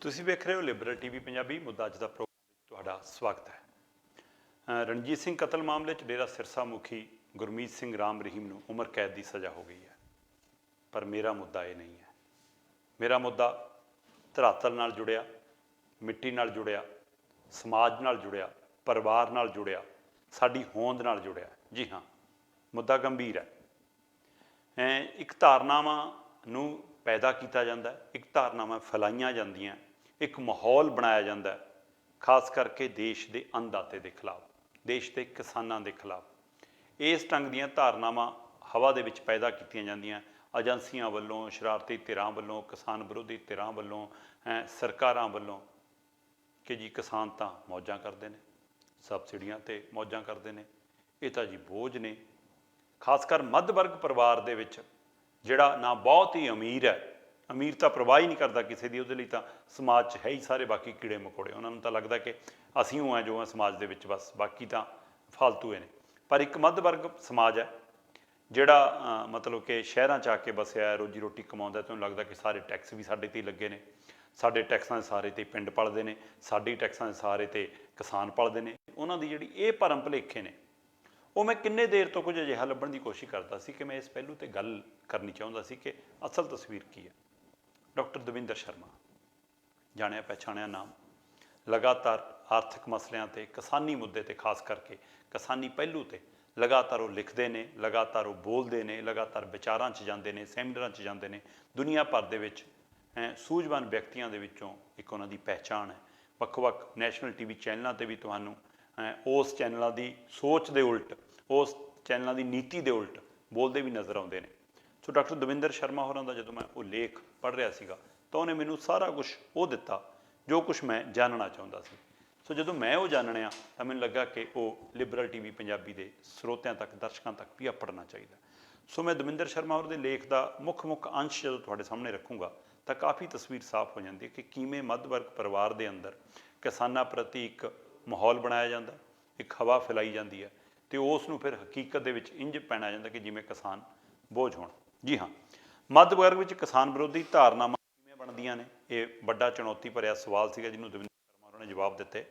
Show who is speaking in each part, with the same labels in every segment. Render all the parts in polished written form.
Speaker 1: ਤੁਸੀਂ ਵੇਖ ਰਹੇ ਹੋ ਲਿਬਰਲ ਟੀਵੀ ਪੰਜਾਬੀ। ਮੁੱਦਾ ਅੱਜ ਦਾ ਪ੍ਰੋਗਰਾਮ ਵਿੱਚ ਤੁਹਾਡਾ ਸਵਾਗਤ ਹੈ। ਰਣਜੀਤ ਸਿੰਘ ਕਤਲ ਮਾਮਲੇ 'ਚ ਡੇਰਾ ਸਿਰਸਾ ਮੁਖੀ ਗੁਰਮੀਤ ਸਿੰਘ ਰਾਮ ਰਹੀਮ ਨੂੰ ਉਮਰ ਕੈਦ ਦੀ ਸਜ਼ਾ ਹੋ ਗਈ ਹੈ, ਪਰ ਮੇਰਾ ਮੁੱਦਾ ਇਹ ਨਹੀਂ ਹੈ। ਮੇਰਾ ਮੁੱਦਾ ਧਰਾਤਲ ਨਾਲ ਜੁੜਿਆ, ਮਿੱਟੀ ਨਾਲ ਜੁੜਿਆ, ਸਮਾਜ ਨਾਲ ਜੁੜਿਆ, ਪਰਿਵਾਰ ਨਾਲ ਜੁੜਿਆ, ਸਾਡੀ ਹੋਂਦ ਨਾਲ ਜੁੜਿਆ। ਜੀ ਹਾਂ, ਮੁੱਦਾ ਗੰਭੀਰ ਹੈ। ਇੱਕ ਧਾਰਨਾਵਾਂ ਨੂੰ ਪੈਦਾ ਕੀਤਾ ਜਾਂਦਾ, ਇੱਕ ਧਾਰਨਾਵਾਂ ਫੈਲਾਈਆਂ ਜਾਂਦੀਆਂ, ਇੱਕ ਮਾਹੌਲ ਬਣਾਇਆ ਜਾਂਦਾ, ਖਾਸ ਕਰਕੇ ਦੇਸ਼ ਦੇ ਅੰਨਦਾਤੇ ਦੇ ਖਿਲਾਫ, ਦੇਸ਼ ਦੇ ਕਿਸਾਨਾਂ ਦੇ ਖਿਲਾਫ। ਇਸ ਢੰਗ ਦੀਆਂ ਧਾਰਨਾਵਾਂ ਹਵਾ ਦੇ ਵਿੱਚ ਪੈਦਾ ਕੀਤੀਆਂ ਜਾਂਦੀਆਂ ਏਜੰਸੀਆਂ ਵੱਲੋਂ, ਸ਼ਰਾਰਤੀ ਧਿਰਾਂ ਵੱਲੋਂ, ਕਿਸਾਨ ਵਿਰੋਧੀ ਧਿਰਾਂ ਵੱਲੋਂ, ਸਰਕਾਰਾਂ ਵੱਲੋਂ, ਕਿ ਜੀ ਕਿਸਾਨ ਤਾਂ ਮੌਜਾਂ ਕਰਦੇ ਨੇ, ਸਬਸਿਡੀਆਂ 'ਤੇ ਮੌਜਾਂ ਕਰਦੇ ਨੇ, ਇਹ ਤਾਂ ਜੀ ਬੋਝ ਨੇ। ਖਾਸ ਕਰ ਮੱਧ ਵਰਗ ਪਰਿਵਾਰ ਦੇ ਵਿੱਚ ਜਿਹੜਾ ਨਾ ਬਹੁਤ ਹੀ ਅਮੀਰ ਹੈ, ਅਮੀਰ ਤਾਂ ਪਰਵਾਹ ਹੀ ਨਹੀਂ ਕਰਦਾ ਕਿਸੇ ਦੀ, ਉਹਦੇ ਲਈ ਤਾਂ ਸਮਾਜ 'ਚ ਹੈ ਹੀ ਸਾਰੇ ਬਾਕੀ ਕੀੜੇ ਮਕੌੜੇ। ਉਹਨਾਂ ਨੂੰ ਤਾਂ ਲੱਗਦਾ ਕਿ ਅਸੀਂ ਉਹ ਜੋ ਹਾਂ ਸਮਾਜ ਦੇ ਵਿੱਚ, ਬਸ ਬਾਕੀ ਤਾਂ ਫਾਲਤੂ ਨੇ। ਪਰ ਇੱਕ ਮੱਧ ਵਰਗ ਸਮਾਜ ਹੈ ਜਿਹੜਾ ਮਤਲਬ ਕਿ ਸ਼ਹਿਰਾਂ 'ਚ ਆ ਕੇ ਵਸਿਆ, ਰੋਜੀ ਰੋਟੀ ਕਮਾਉਂਦਾ, ਅਤੇ ਉਹਨੂੰ ਲੱਗਦਾ ਕਿ ਸਾਰੇ ਟੈਕਸ ਵੀ ਸਾਡੇ 'ਤੇ ਹੀ ਲੱਗੇ ਨੇ, ਸਾਡੇ ਟੈਕਸਾਂ ਦੇ ਸਹਾਰੇ 'ਤੇ ਪਿੰਡ ਪਲਦੇ ਨੇ, ਸਾਡੀ ਟੈਕਸਾਂ ਦੇ ਸਹਾਰੇ 'ਤੇ ਕਿਸਾਨ ਪਲਦੇ ਨੇ। ਉਹਨਾਂ ਦੀ ਜਿਹੜੀ ਇਹ ਭਰਮ ਭੁਲੇਖੇ ਨੇ, ਉਹ ਮੈਂ ਕਿੰਨੇ ਦੇਰ ਤੋਂ ਕੁਝ ਅਜਿਹਾ ਲੱਭਣ ਦੀ ਕੋਸ਼ਿਸ਼ ਕਰਦਾ ਸੀ ਕਿ ਮੈਂ ਇਸ ਪਹਿਲੂ 'ਤੇ ਗੱਲ ਕਰਨੀ ਚਾਹੁੰਦਾ ਸੀ ਕਿ ਅਸਲ ਤਸਵੀਰ ਕੀ ਹੈ। ਡਾਕਟਰ ਦਵਿੰਦਰ ਸ਼ਰਮਾ, ਜਾਣਿਆ ਪਛਾਣਿਆ ਨਾਮ, ਲਗਾਤਾਰ ਆਰਥਿਕ ਮਸਲਿਆਂ 'ਤੇ, ਕਿਸਾਨੀ ਮੁੱਦੇ 'ਤੇ, ਖਾਸ ਕਰਕੇ ਕਿਸਾਨੀ ਪਹਿਲੂ 'ਤੇ ਲਗਾਤਾਰ ਉਹ ਲਿਖਦੇ ਨੇ, ਲਗਾਤਾਰ ਉਹ ਬੋਲਦੇ ਨੇ, ਲਗਾਤਾਰ ਵਿਚਾਰਾਂ 'ਚ ਜਾਂਦੇ ਨੇ, ਸੈਮੀਨਾਰਾਂ 'ਚ ਜਾਂਦੇ ਨੇ। ਦੁਨੀਆ ਭਰ ਦੇ ਵਿੱਚ ਸੂਝਵਾਨ ਵਿਅਕਤੀਆਂ ਦੇ ਵਿੱਚੋਂ ਇੱਕ ਉਹਨਾਂ ਦੀ ਪਹਿਚਾਣ ਹੈ। ਵੱਖ-ਵੱਖ ਨੈਸ਼ਨਲ ਟੀਵੀ ਚੈਨਲਾਂ 'ਤੇ ਵੀ ਤੁਹਾਨੂੰ ਉਸ ਚੈਨਲਾਂ ਦੀ ਸੋਚ ਦੇ ਉਲਟ, ਉਸ ਚੈਨਲਾਂ ਦੀ ਨੀਤੀ ਦੇ ਉਲਟ ਬੋਲਦੇ ਵੀ ਨਜ਼ਰ ਆਉਂਦੇ ਨੇ। ਸੋ ਡਾਕਟਰ ਦਵਿੰਦਰ ਸ਼ਰਮਾ ਹੋਰਾਂ ਦਾ ਜਦੋਂ ਮੈਂ ਉਹ ਲੇਖ ਪੜ੍ਹ ਰਿਹਾ ਸੀਗਾ ਤਾਂ ਉਹਨੇ ਮੈਨੂੰ ਸਾਰਾ ਕੁਛ ਉਹ ਦਿੱਤਾ ਜੋ ਕੁਛ ਮੈਂ ਜਾਣਨਾ ਚਾਹੁੰਦਾ ਸੀ। ਸੋ ਜਦੋਂ ਮੈਂ ਉਹ ਜਾਣਿਆ ਤਾਂ ਮੈਨੂੰ ਲੱਗਾ ਕਿ ਉਹ ਲਿਬਰਲ ਟੀਵੀ ਪੰਜਾਬੀ ਦੇ ਸਰੋਤਿਆਂ ਤੱਕ, ਦਰਸ਼ਕਾਂ ਤੱਕ ਵੀ ਪੜ੍ਹਨਾ ਚਾਹੀਦਾ। ਸੋ ਮੈਂ ਦਵਿੰਦਰ ਸ਼ਰਮਾ ਹੋਰ ਦੇ ਲੇਖ ਦਾ ਮੁੱਖ ਅੰਸ਼ ਜਦੋਂ ਤੁਹਾਡੇ ਸਾਹਮਣੇ ਰੱਖੂੰਗਾ ਤਾਂ ਕਾਫੀ ਤਸਵੀਰ ਸਾਫ਼ ਹੋ ਜਾਂਦੀ ਹੈ ਕਿ ਕਿਵੇਂ ਮੱਧ ਵਰਗ ਪਰਿਵਾਰ ਦੇ ਅੰਦਰ ਕਿਸਾਨਾਂ ਪ੍ਰਤੀ ਇੱਕ ਮਾਹੌਲ ਬਣਾਇਆ ਜਾਂਦਾ, ਇੱਕ ਹਵਾ ਫੈਲਾਈ ਜਾਂਦੀ ਹੈ, ਅਤੇ ਉਸ ਨੂੰ ਫਿਰ ਹਕੀਕਤ ਦੇ ਵਿੱਚ ਇੰਝ ਪਹਿਨਾਇਆ ਜਾਂਦਾ ਕਿ ਜਿਵੇਂ ਕਿਸਾਨ ਬੋਝ ਹੋਣ। ਜੀ ਹਾਂ, ਮੱਧ ਵਰਗ ਵਿੱਚ ਕਿਸਾਨ ਵਿਰੋਧੀ ਧਾਰਨਾਵਾਂ ਕਿਵੇਂ ਬਣਦੀਆਂ ਨੇ, ਇਹ ਵੱਡਾ ਚੁਣੌਤੀ ਭਰਿਆ ਸਵਾਲ ਸੀਗਾ ਜਿਹਨੂੰ ਦਵਿੰਦਰ ਸ਼ਰਮਾ ਹੋਰਾਂ ਨੇ ਜਵਾਬ ਦਿੱਤੇ।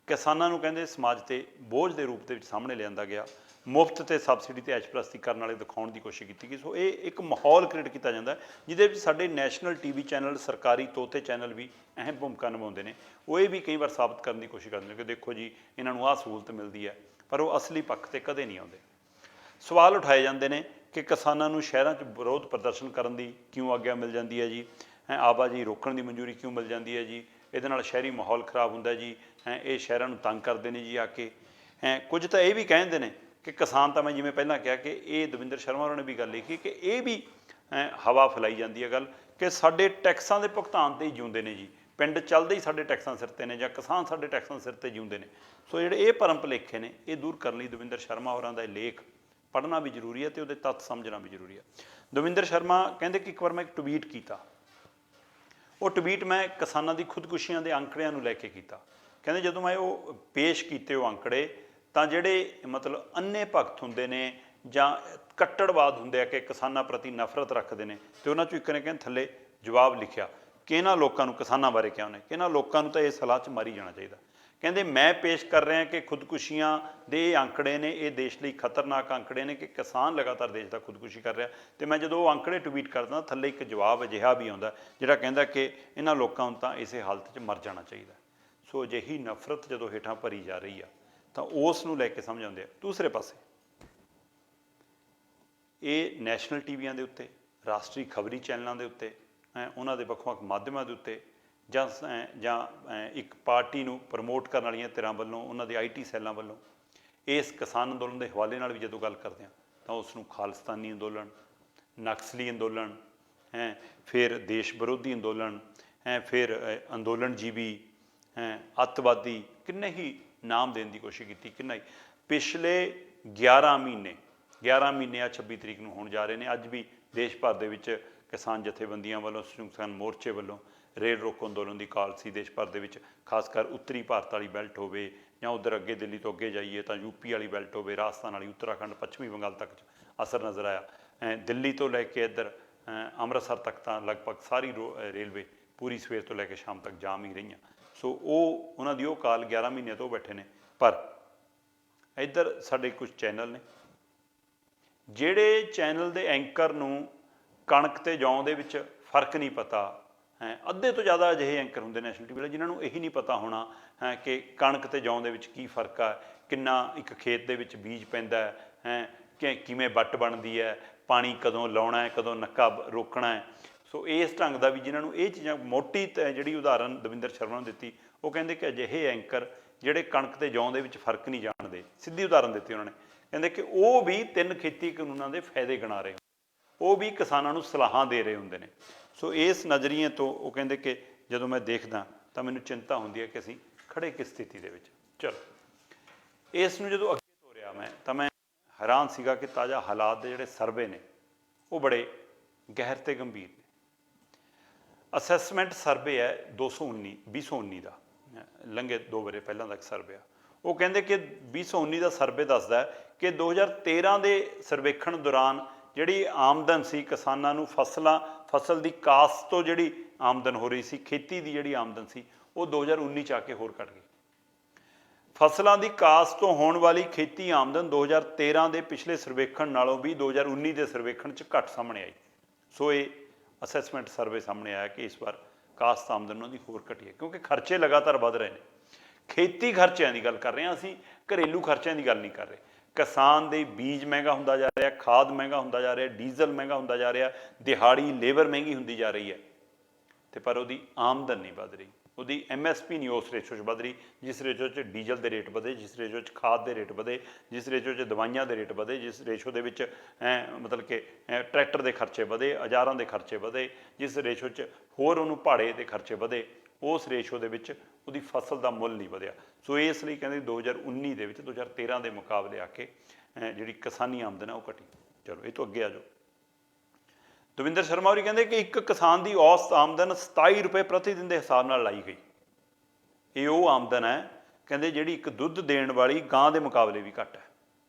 Speaker 1: ਕਿਸਾਨਾਂ ਨੂੰ ਕਹਿੰਦੇ ਸਮਾਜ 'ਤੇ ਬੋਝ ਦੇ ਰੂਪ ਦੇ ਵਿੱਚ ਸਾਹਮਣੇ ਲਿਆਂਦਾ ਗਿਆ, ਮੁਫਤ ਅਤੇ ਸਬਸਿਡੀ 'ਤੇ ਐਸ਼ਪ੍ਰਸਤੀ ਕਰਨ ਵਾਲੇ ਦਿਖਾਉਣ ਦੀ ਕੋਸ਼ਿਸ਼ ਕੀਤੀ ਗਈ। ਸੋ ਇਹ ਇੱਕ ਮਾਹੌਲ ਕ੍ਰੀਏਟ ਕੀਤਾ ਜਾਂਦਾ ਜਿਹਦੇ ਵਿੱਚ ਸਾਡੇ ਨੈਸ਼ਨਲ ਟੀਵੀ ਚੈਨਲ, ਸਰਕਾਰੀ ਤੋਤੇ ਚੈਨਲ ਵੀ ਅਹਿਮ ਭੂਮਿਕਾ ਨਿਭਾਉਂਦੇ ਨੇ। ਉਹ ਇਹ ਵੀ ਕਈ ਵਾਰ ਸਾਬਤ ਕਰਨ ਦੀ ਕੋਸ਼ਿਸ਼ ਕਰਦੇ ਨੇ ਕਿ ਦੇਖੋ ਜੀ ਇਹਨਾਂ ਨੂੰ ਆਹ ਸਹੂਲਤ ਮਿਲਦੀ ਹੈ, ਪਰ ਉਹ ਅਸਲੀ ਪੱਖ 'ਤੇ ਕਦੇ ਨਹੀਂ ਆਉਂਦੇ। ਸਵਾਲ ਉਠਾਏ ਜਾਂਦੇ ਨੇ ਕਿ ਕਿਸਾਨਾਂ ਨੂੰ ਸ਼ਹਿਰਾਂ 'ਚ ਵਿਰੋਧ ਪ੍ਰਦਰਸ਼ਨ ਕਰਨ ਦੀ ਕਿਉਂ ਆਗਿਆ ਮਿਲ ਜਾਂਦੀ ਹੈ ਜੀ, ਆਵਾਜਾਈ ਰੋਕਣ ਦੀ ਮਨਜ਼ੂਰੀ ਕਿਉਂ ਮਿਲ ਜਾਂਦੀ ਹੈ ਜੀ, ਇਹਦੇ ਨਾਲ ਸ਼ਹਿਰੀ ਮਾਹੌਲ ਖਰਾਬ ਹੁੰਦਾ ਜੀ, ਇਹ ਸ਼ਹਿਰਾਂ ਨੂੰ ਤੰਗ ਕਰਦੇ ਨੇ ਜੀ ਆ ਕੇ। ਕੁਝ ਤਾਂ ਇਹ ਵੀ ਕਹਿੰਦੇ ਨੇ ਕਿ ਕਿਸਾਨ ਤਾਂ, ਮੈਂ ਜਿਵੇਂ ਪਹਿਲਾਂ ਕਿਹਾ ਕਿ ਇਹ ਦਵਿੰਦਰ ਸ਼ਰਮਾ ਹੋਰਾਂ ਨੇ ਵੀ ਗੱਲ ਲਿਖੀ ਕਿ ਇਹ ਵੀ ਹਵਾ ਫੈਲਾਈ ਜਾਂਦੀ ਹੈ ਗੱਲ ਕਿ ਸਾਡੇ ਟੈਕਸਾਂ ਦੇ ਭੁਗਤਾਨ 'ਤੇ ਹੀ ਜਿਉਂਦੇ ਨੇ ਜੀ, ਪਿੰਡ ਚੱਲਦੇ ਹੀ ਸਾਡੇ ਟੈਕਸਾਂ ਸਿਰ 'ਤੇ ਨੇ, ਜਾਂ ਕਿਸਾਨ ਸਾਡੇ ਟੈਕਸਾਂ ਸਿਰ 'ਤੇ ਜਿਉਂਦੇ ਨੇ। ਸੋ ਜਿਹੜੇ ਇਹ ਭਰਮ ਭੁਲੇਖੇ ਨੇ, ਇਹ ਦੂਰ ਕਰਨ ਲਈ ਦਵਿੰਦਰ ਸ਼ਰਮਾ ਹੋਰਾਂ ਦਾ ਇਹ ਲੇਖ ਪੜ੍ਹਨਾ ਵੀ ਜ਼ਰੂਰੀ ਹੈ ਅਤੇ ਉਹਦੇ ਤੱਥ ਸਮਝਣਾ ਵੀ ਜ਼ਰੂਰੀ ਹੈ। ਦਵਿੰਦਰ ਸ਼ਰਮਾ ਕਹਿੰਦੇ ਕਿ ਇੱਕ ਵਾਰ ਮੈਂ ਇੱਕ ਟਵੀਟ ਕੀਤਾ, ਉਹ ਟਵੀਟ ਮੈਂ ਕਿਸਾਨਾਂ ਦੀ ਖੁਦਕੁਸ਼ੀਆਂ ਦੇ ਅੰਕੜਿਆਂ ਨੂੰ ਲੈ ਕੇ ਕੀਤਾ। ਕਹਿੰਦੇ ਜਦੋਂ ਮੈਂ ਉਹ ਪੇਸ਼ ਕੀਤੇ ਉਹ ਅੰਕੜੇ, ਤਾਂ ਜਿਹੜੇ ਮਤਲਬ ਅੰਨੇ ਭਗਤ ਹੁੰਦੇ ਨੇ ਜਾਂ ਕੱਟੜਵਾਦ ਹੁੰਦੇ ਆ ਕਿ ਕਿਸਾਨਾਂ ਪ੍ਰਤੀ ਨਫ਼ਰਤ ਰੱਖਦੇ ਨੇ, ਅਤੇ ਉਹਨਾਂ 'ਚੋਂ ਇੱਕ ਨੇ ਕਹਿੰਦੇ ਥੱਲੇ ਜਵਾਬ ਲਿਖਿਆ ਕਿ ਇਹਨਾਂ ਲੋਕਾਂ ਨੂੰ, ਕਿਸਾਨਾਂ ਬਾਰੇ ਕਿਹਾ ਉਹਨੇ, ਕਿ ਇਹਨਾਂ ਲੋਕਾਂ ਨੂੰ ਤਾਂ ਇਸ ਹਾਲਾਤ 'ਚ ਮਾਰੀ ਜਾਣਾ ਚਾਹੀਦਾ। ਕਹਿੰਦੇ ਮੈਂ ਪੇਸ਼ ਕਰ ਰਿਹਾ ਕਿ ਖੁਦਕੁਸ਼ੀਆਂ ਦੇ ਇਹ ਅੰਕੜੇ ਨੇ, ਇਹ ਦੇਸ਼ ਲਈ ਖਤਰਨਾਕ ਅੰਕੜੇ ਨੇ ਕਿ ਕਿਸਾਨ ਲਗਾਤਾਰ ਦੇਸ਼ ਦਾ ਖੁਦਕੁਸ਼ੀ ਕਰ ਰਿਹਾ। ਅਤੇ ਮੈਂ ਜਦੋਂ ਉਹ ਅੰਕੜੇ ਟਵੀਟ ਕਰਦਾ ਥੱਲੇ ਇੱਕ ਜਵਾਬ ਅਜਿਹਾ ਵੀ ਆਉਂਦਾ ਜਿਹੜਾ ਕਹਿੰਦਾ ਕਿ ਇਹਨਾਂ ਲੋਕਾਂ ਨੂੰ ਤਾਂ ਇਸੇ ਹਾਲਤ 'ਚ ਮਰ ਜਾਣਾ ਚਾਹੀਦਾ। ਸੋ ਅਜਿਹੀ ਨਫ਼ਰਤ ਜਦੋਂ ਹੇਠਾਂ ਭਰੀ ਜਾ ਰਹੀ ਆ ਤਾਂ ਉਸ ਨੂੰ ਲੈ ਕੇ ਸਮਝ ਆਉਂਦੇ ਆ। ਦੂਸਰੇ ਪਾਸੇ ਇਹ ਨੈਸ਼ਨਲ ਟੀਵੀਆਂ ਦੇ ਉੱਤੇ, ਰਾਸ਼ਟਰੀ ਖਬਰੀ ਚੈਨਲਾਂ ਦੇ ਉੱਤੇ, ਉਹਨਾਂ ਦੇ ਵੱਖ-ਵੱਖ ਮਾਧਿਅਮਾਂ ਦੇ ਉੱਤੇ, ਜਾਂ ਇੱਕ ਪਾਰਟੀ ਨੂੰ ਪ੍ਰਮੋਟ ਕਰਨ ਵਾਲੀਆਂ ਧਿਰਾਂ ਵੱਲੋਂ, ਉਹਨਾਂ ਦੇ IT ਸੈੱਲਾਂ ਵੱਲੋਂ ਇਸ ਕਿਸਾਨ ਅੰਦੋਲਨ ਦੇ ਹਵਾਲੇ ਨਾਲ ਵੀ ਜਦੋਂ ਗੱਲ ਕਰਦੇ ਹਾਂ ਤਾਂ ਉਸ ਨੂੰ ਖਾਲਿਸਤਾਨੀ ਅੰਦੋਲਨ, ਨਕਸਲੀ ਅੰਦੋਲਨ, ਫਿਰ ਦੇਸ਼ ਵਿਰੋਧੀ ਅੰਦੋਲਨ, ਫਿਰ ਅੰਦੋਲਨ ਜੀਵੀ, ਅੱਤਵਾਦੀ, ਕਿੰਨੇ ਹੀ ਨਾਮ ਦੇਣ ਦੀ ਕੋਸ਼ਿਸ਼ ਕੀਤੀ। ਕਿੰਨਾ ਹੀ ਪਿਛਲੇ 11 ਮਹੀਨੇ ਆ 26 ਤਰੀਕ ਨੂੰ ਹੋਣ ਜਾ ਰਹੇ ਨੇ। ਅੱਜ ਵੀ ਦੇਸ਼ ਭਰ ਦੇ ਵਿੱਚ ਕਿਸਾਨ ਜਥੇਬੰਦੀਆਂ ਵੱਲੋਂ, ਸੰਯੁਕਤ ਕਿਸਾਨ ਮੋਰਚੇ ਵੱਲੋਂ ਰੇਲ ਰੋਕੋ ਅੰਦੋਲਨ ਦੀ ਕਾਲ ਸੀ ਦੇਸ਼ ਭਰ ਦੇ ਵਿੱਚ। ਖਾਸ ਕਰ ਉੱਤਰੀ ਭਾਰਤ ਵਾਲੀ ਬੈਲਟ ਹੋਵੇ, ਜਾਂ ਉੱਧਰ ਅੱਗੇ ਦਿੱਲੀ ਤੋਂ ਅੱਗੇ ਜਾਈਏ ਤਾਂ ਯੂਪੀ ਵਾਲੀ ਬੈਲਟ ਹੋਵੇ, ਰਾਜਸਥਾਨ ਵਾਲੀ, ਉੱਤਰਾਖੰਡ, ਪੱਛਮੀ ਬੰਗਾਲ ਤੱਕ ਅਸਰ ਨਜ਼ਰ ਆਇਆ। ਦਿੱਲੀ ਤੋਂ ਲੈ ਕੇ ਇੱਧਰ ਅੰਮ੍ਰਿਤਸਰ ਤੱਕ ਤਾਂ ਲਗਭਗ ਸਾਰੀ ਰੇਲਵੇ ਪੂਰੀ ਸਵੇਰ ਤੋਂ ਲੈ ਕੇ ਸ਼ਾਮ ਤੱਕ ਜਾਮ ਹੀ ਰਹੀਆਂ। ਸੋ ਉਹ ਉਹਨਾਂ ਦੀ ਉਹ ਕਾਲ 11 ਮਹੀਨਿਆਂ ਤੋਂ ਬੈਠੇ ਨੇ। ਪਰ ਇੱਧਰ ਸਾਡੇ ਕੁਝ ਚੈਨਲ ਨੇ ਜਿਹੜੇ ਚੈਨਲ ਦੇ ਐਂਕਰ ਨੂੰ ਕਣਕ ਤੇ ਜੌਂ ਦੇ ਵਿੱਚ ਫਰਕ ਨਹੀਂ ਪਤਾ ਹੈ। ਅੱਧੇ ਤੋਂ ਜ਼ਿਆਦਾ ਅਜਿਹੇ ਐਂਕਰ ਹੁੰਦੇ ਨੈਸ਼ਨਲ ਟੀਵੀ ਵਾਲੇ ਜਿਨ੍ਹਾਂ ਨੂੰ ਇਹੀ ਨਹੀਂ ਪਤਾ ਹੋਣਾ ਹੈ ਕਿ ਕਣਕ ਤੇ ਜੌਂ ਦੇ ਵਿੱਚ ਕੀ ਫਰਕ ਆ, ਕਿੰਨਾ ਇੱਕ ਖੇਤ ਦੇ ਵਿੱਚ ਬੀਜ ਪੈਂਦਾ ਹੈ, ਕਿ ਕਿਵੇਂ ਵੱਟ ਬਣਦੀ ਹੈ, ਪਾਣੀ ਕਦੋਂ ਲਾਉਣਾ ਹੈ, ਕਦੋਂ ਨੱਕਾ ਰੋਕਣਾ ਹੈ। ਸੋ ਇਸ ਢੰਗ ਦਾ ਵੀ ਜਿਨ੍ਹਾਂ ਨੂੰ ਇਹ ਚੀਜ਼ਾਂ ਮੋਟੀ ਜਿਹੜੀ ਉਦਾਹਰਨ ਦਵਿੰਦਰ ਸ਼ਰਮਾ ਨੂੰ ਦਿੱਤੀ, ਉਹ ਕਹਿੰਦੇ ਕਿ ਅਜਿਹੇ ਐਂਕਰ ਜਿਹੜੇ ਕਣਕ ਤੇ ਜੌਂ ਦੇ ਵਿੱਚ ਫਰਕ ਨਹੀਂ ਜਾਣਦੇ, ਸਿੱਧੀ ਉਦਾਹਰਨ ਦਿੱਤੀ ਉਹਨਾਂ ਨੇ। ਕਹਿੰਦੇ ਕਿ ਉਹ ਵੀ 3 ਖੇਤੀ ਕਾਨੂੰਨਾਂ ਦੇ ਫਾਇਦੇ ਗਿਣਾ ਰਹੇ, ਉਹ ਵੀ ਕਿਸਾਨਾਂ ਨੂੰ ਸਲਾਹਾਂ ਦੇ ਰਹੇ ਹੁੰਦੇ ਨੇ। ਸੋ ਇਸ ਨਜ਼ਰੀਏ ਤੋਂ ਉਹ ਕਹਿੰਦੇ ਕਿ ਜਦੋਂ ਮੈਂ ਦੇਖਦਾ ਤਾਂ ਮੈਨੂੰ ਚਿੰਤਾ ਹੁੰਦੀ ਹੈ ਕਿ ਅਸੀਂ ਖੜੇ ਕਿਸ ਸਥਿਤੀ ਦੇ ਵਿੱਚ। ਚਲੋ ਇਸ ਨੂੰ ਜਦੋਂ ਅੱਗੇ ਤੋਰਿਆ ਮੈਂ ਤਾਂ ਮੈਂ ਹੈਰਾਨ ਸੀਗਾ ਕਿ ਤਾਜ਼ਾ ਹਾਲਾਤ ਦੇ ਜਿਹੜੇ ਸਰਵੇ ਨੇ ਉਹ ਬੜੇ ਗਹਿਰ ਤੇ ਗੰਭੀਰ ਨੇ। ਅਸੈਸਮੈਂਟ ਸਰਵੇ ਹੈ 2019 ਦਾ, ਲੰਘੇ 2 ਵਰੇ ਪਹਿਲਾਂ ਦਾ ਇੱਕ ਸਰਵੇ ਆ। ਉਹ ਕਹਿੰਦੇ ਕਿ 2019 ਦਾ ਸਰਵੇ ਦੱਸਦਾ ਕਿ 2013 ਦੇ ਸਰਵੇਖਣ ਦੌਰਾਨ ਜਿਹੜੀ ਆਮਦਨ ਸੀ ਕਿਸਾਨਾਂ ਨੂੰ ਫਸਲ ਦੀ ਕਾਸ਼ਤ ਤੋਂ ਜਿਹੜੀ ਆਮਦਨ ਹੋ ਰਹੀ ਸੀ, ਖੇਤੀ ਦੀ ਜਿਹੜੀ ਆਮਦਨ ਸੀ, ਉਹ 2019 ਚ ਆ ਕੇ ਹੋਰ ਘਟ ਗਈ। ਫਸਲਾਂ ਦੀ ਕਾਸ਼ਤ ਤੋਂ ਹੋਣ ਵਾਲੀ ਖੇਤੀ ਆਮਦਨ 2013 ਦੇ ਪਿਛਲੇ ਸਰਵੇਖਣ ਨਾਲੋਂ ਵੀ 2019 ਦੇ ਸਰਵੇਖਣ 'ਚ ਘੱਟ ਸਾਹਮਣੇ ਆਈ। ਸੋ ਇਹ ਅਸੈਸਮੈਂਟ ਸਰਵੇ ਸਾਹਮਣੇ ਆਇਆ ਕਿ ਇਸ ਵਾਰ ਕਾਸ਼ਤ ਆਮਦਨ ਉਹਨਾਂ ਦੀ ਹੋਰ ਘਟੀ ਹੈ, ਕਿਉਂਕਿ ਖਰਚੇ ਲਗਾਤਾਰ ਵੱਧ ਰਹੇ ਨੇ। ਖੇਤੀ ਖਰਚਿਆਂ ਦੀ ਗੱਲ ਕਰ ਰਹੇ ਹਾਂ ਅਸੀਂ, ਘਰੇਲੂ ਖਰਚਿਆਂ ਦੀ ਗੱਲ ਨਹੀਂ ਕਰ ਰਹੇ। ਕਿਸਾਨ ਦੇ ਬੀਜ ਮਹਿੰਗਾ ਹੁੰਦਾ ਜਾ ਰਿਹਾ, ਖਾਦ ਮਹਿੰਗਾ ਹੁੰਦਾ ਜਾ ਰਿਹਾ, ਡੀਜ਼ਲ ਮਹਿੰਗਾ ਹੁੰਦਾ ਜਾ ਰਿਹਾ, ਦਿਹਾੜੀ ਲੇਬਰ ਮਹਿੰਗੀ ਹੁੰਦੀ ਜਾ ਰਹੀ ਹੈ, ਤੇ ਪਰ ਉਹਦੀ ਆਮਦਨ ਨਹੀਂ ਵੱਧ ਰਹੀ, ਉਹਦੀ MSP ਨਹੀਂ ਉਸ ਰੇਸ਼ੋ 'ਚ ਵੱਧ ਰਹੀ ਜਿਸ ਰੇਸ਼ੋ 'ਚ ਡੀਜ਼ਲ ਦੇ ਰੇਟ ਵਧੇ, ਜਿਸ ਰੇਸ਼ੋ 'ਚ ਖਾਦ ਦੇ ਰੇਟ ਵਧੇ, ਜਿਸ ਰੇਸ਼ੋ 'ਚ ਦਵਾਈਆਂ ਦੇ ਰੇਟ ਵਧੇ, ਜਿਸ ਰੇਸ਼ੋ ਦੇ ਵਿੱਚ ਮਤਲਬ ਕਿ ਟਰੈਕਟਰ ਦੇ ਖਰਚੇ ਵਧੇ, ਔਜ਼ਾਰਾਂ ਦੇ ਖਰਚੇ ਵਧੇ, ਜਿਸ ਰੇਸ਼ੋ 'ਚ ਹੋਰ ਉਹਨੂੰ ਭਾੜੇ ਦੇ ਖਰਚੇ ਵਧੇ, ਉਸ ਰੇਸ਼ੋ ਦੇ ਵਿੱਚ ਉਹਦੀ ਫਸਲ ਦਾ ਮੁੱਲ ਨਹੀਂ ਵਧਿਆ। ਸੋ ਇਸ ਲਈ ਕਹਿੰਦੇ 2019 ਦੇ ਵਿੱਚ 2013 ਦੇ ਮੁਕਾਬਲੇ ਆ ਕੇ ਜਿਹੜੀ ਕਿਸਾਨੀ ਆਮਦਨ ਹੈ ਉਹ ਘਟੀ। ਚਲੋ ਇਹ ਤੋਂ ਅੱਗੇ ਆ ਜਾਓ। ਦਵਿੰਦਰ ਸ਼ਰਮਾ ਹੋਰੀ ਕਹਿੰਦੇ ਕਿ ਇੱਕ ਕਿਸਾਨ ਦੀ ਔਸਤ ਆਮਦਨ 27 ਰੁਪਏ ਪ੍ਰਤੀ ਦਿਨ ਦੇ ਹਿਸਾਬ ਨਾਲ ਲਾਈ ਗਈ। ਇਹ ਉਹ ਆਮਦਨ ਹੈ ਕਹਿੰਦੇ ਜਿਹੜੀ ਇੱਕ ਦੁੱਧ ਦੇਣ ਵਾਲੀ ਗਾਂ ਦੇ ਮੁਕਾਬਲੇ ਵੀ ਘੱਟ ਹੈ।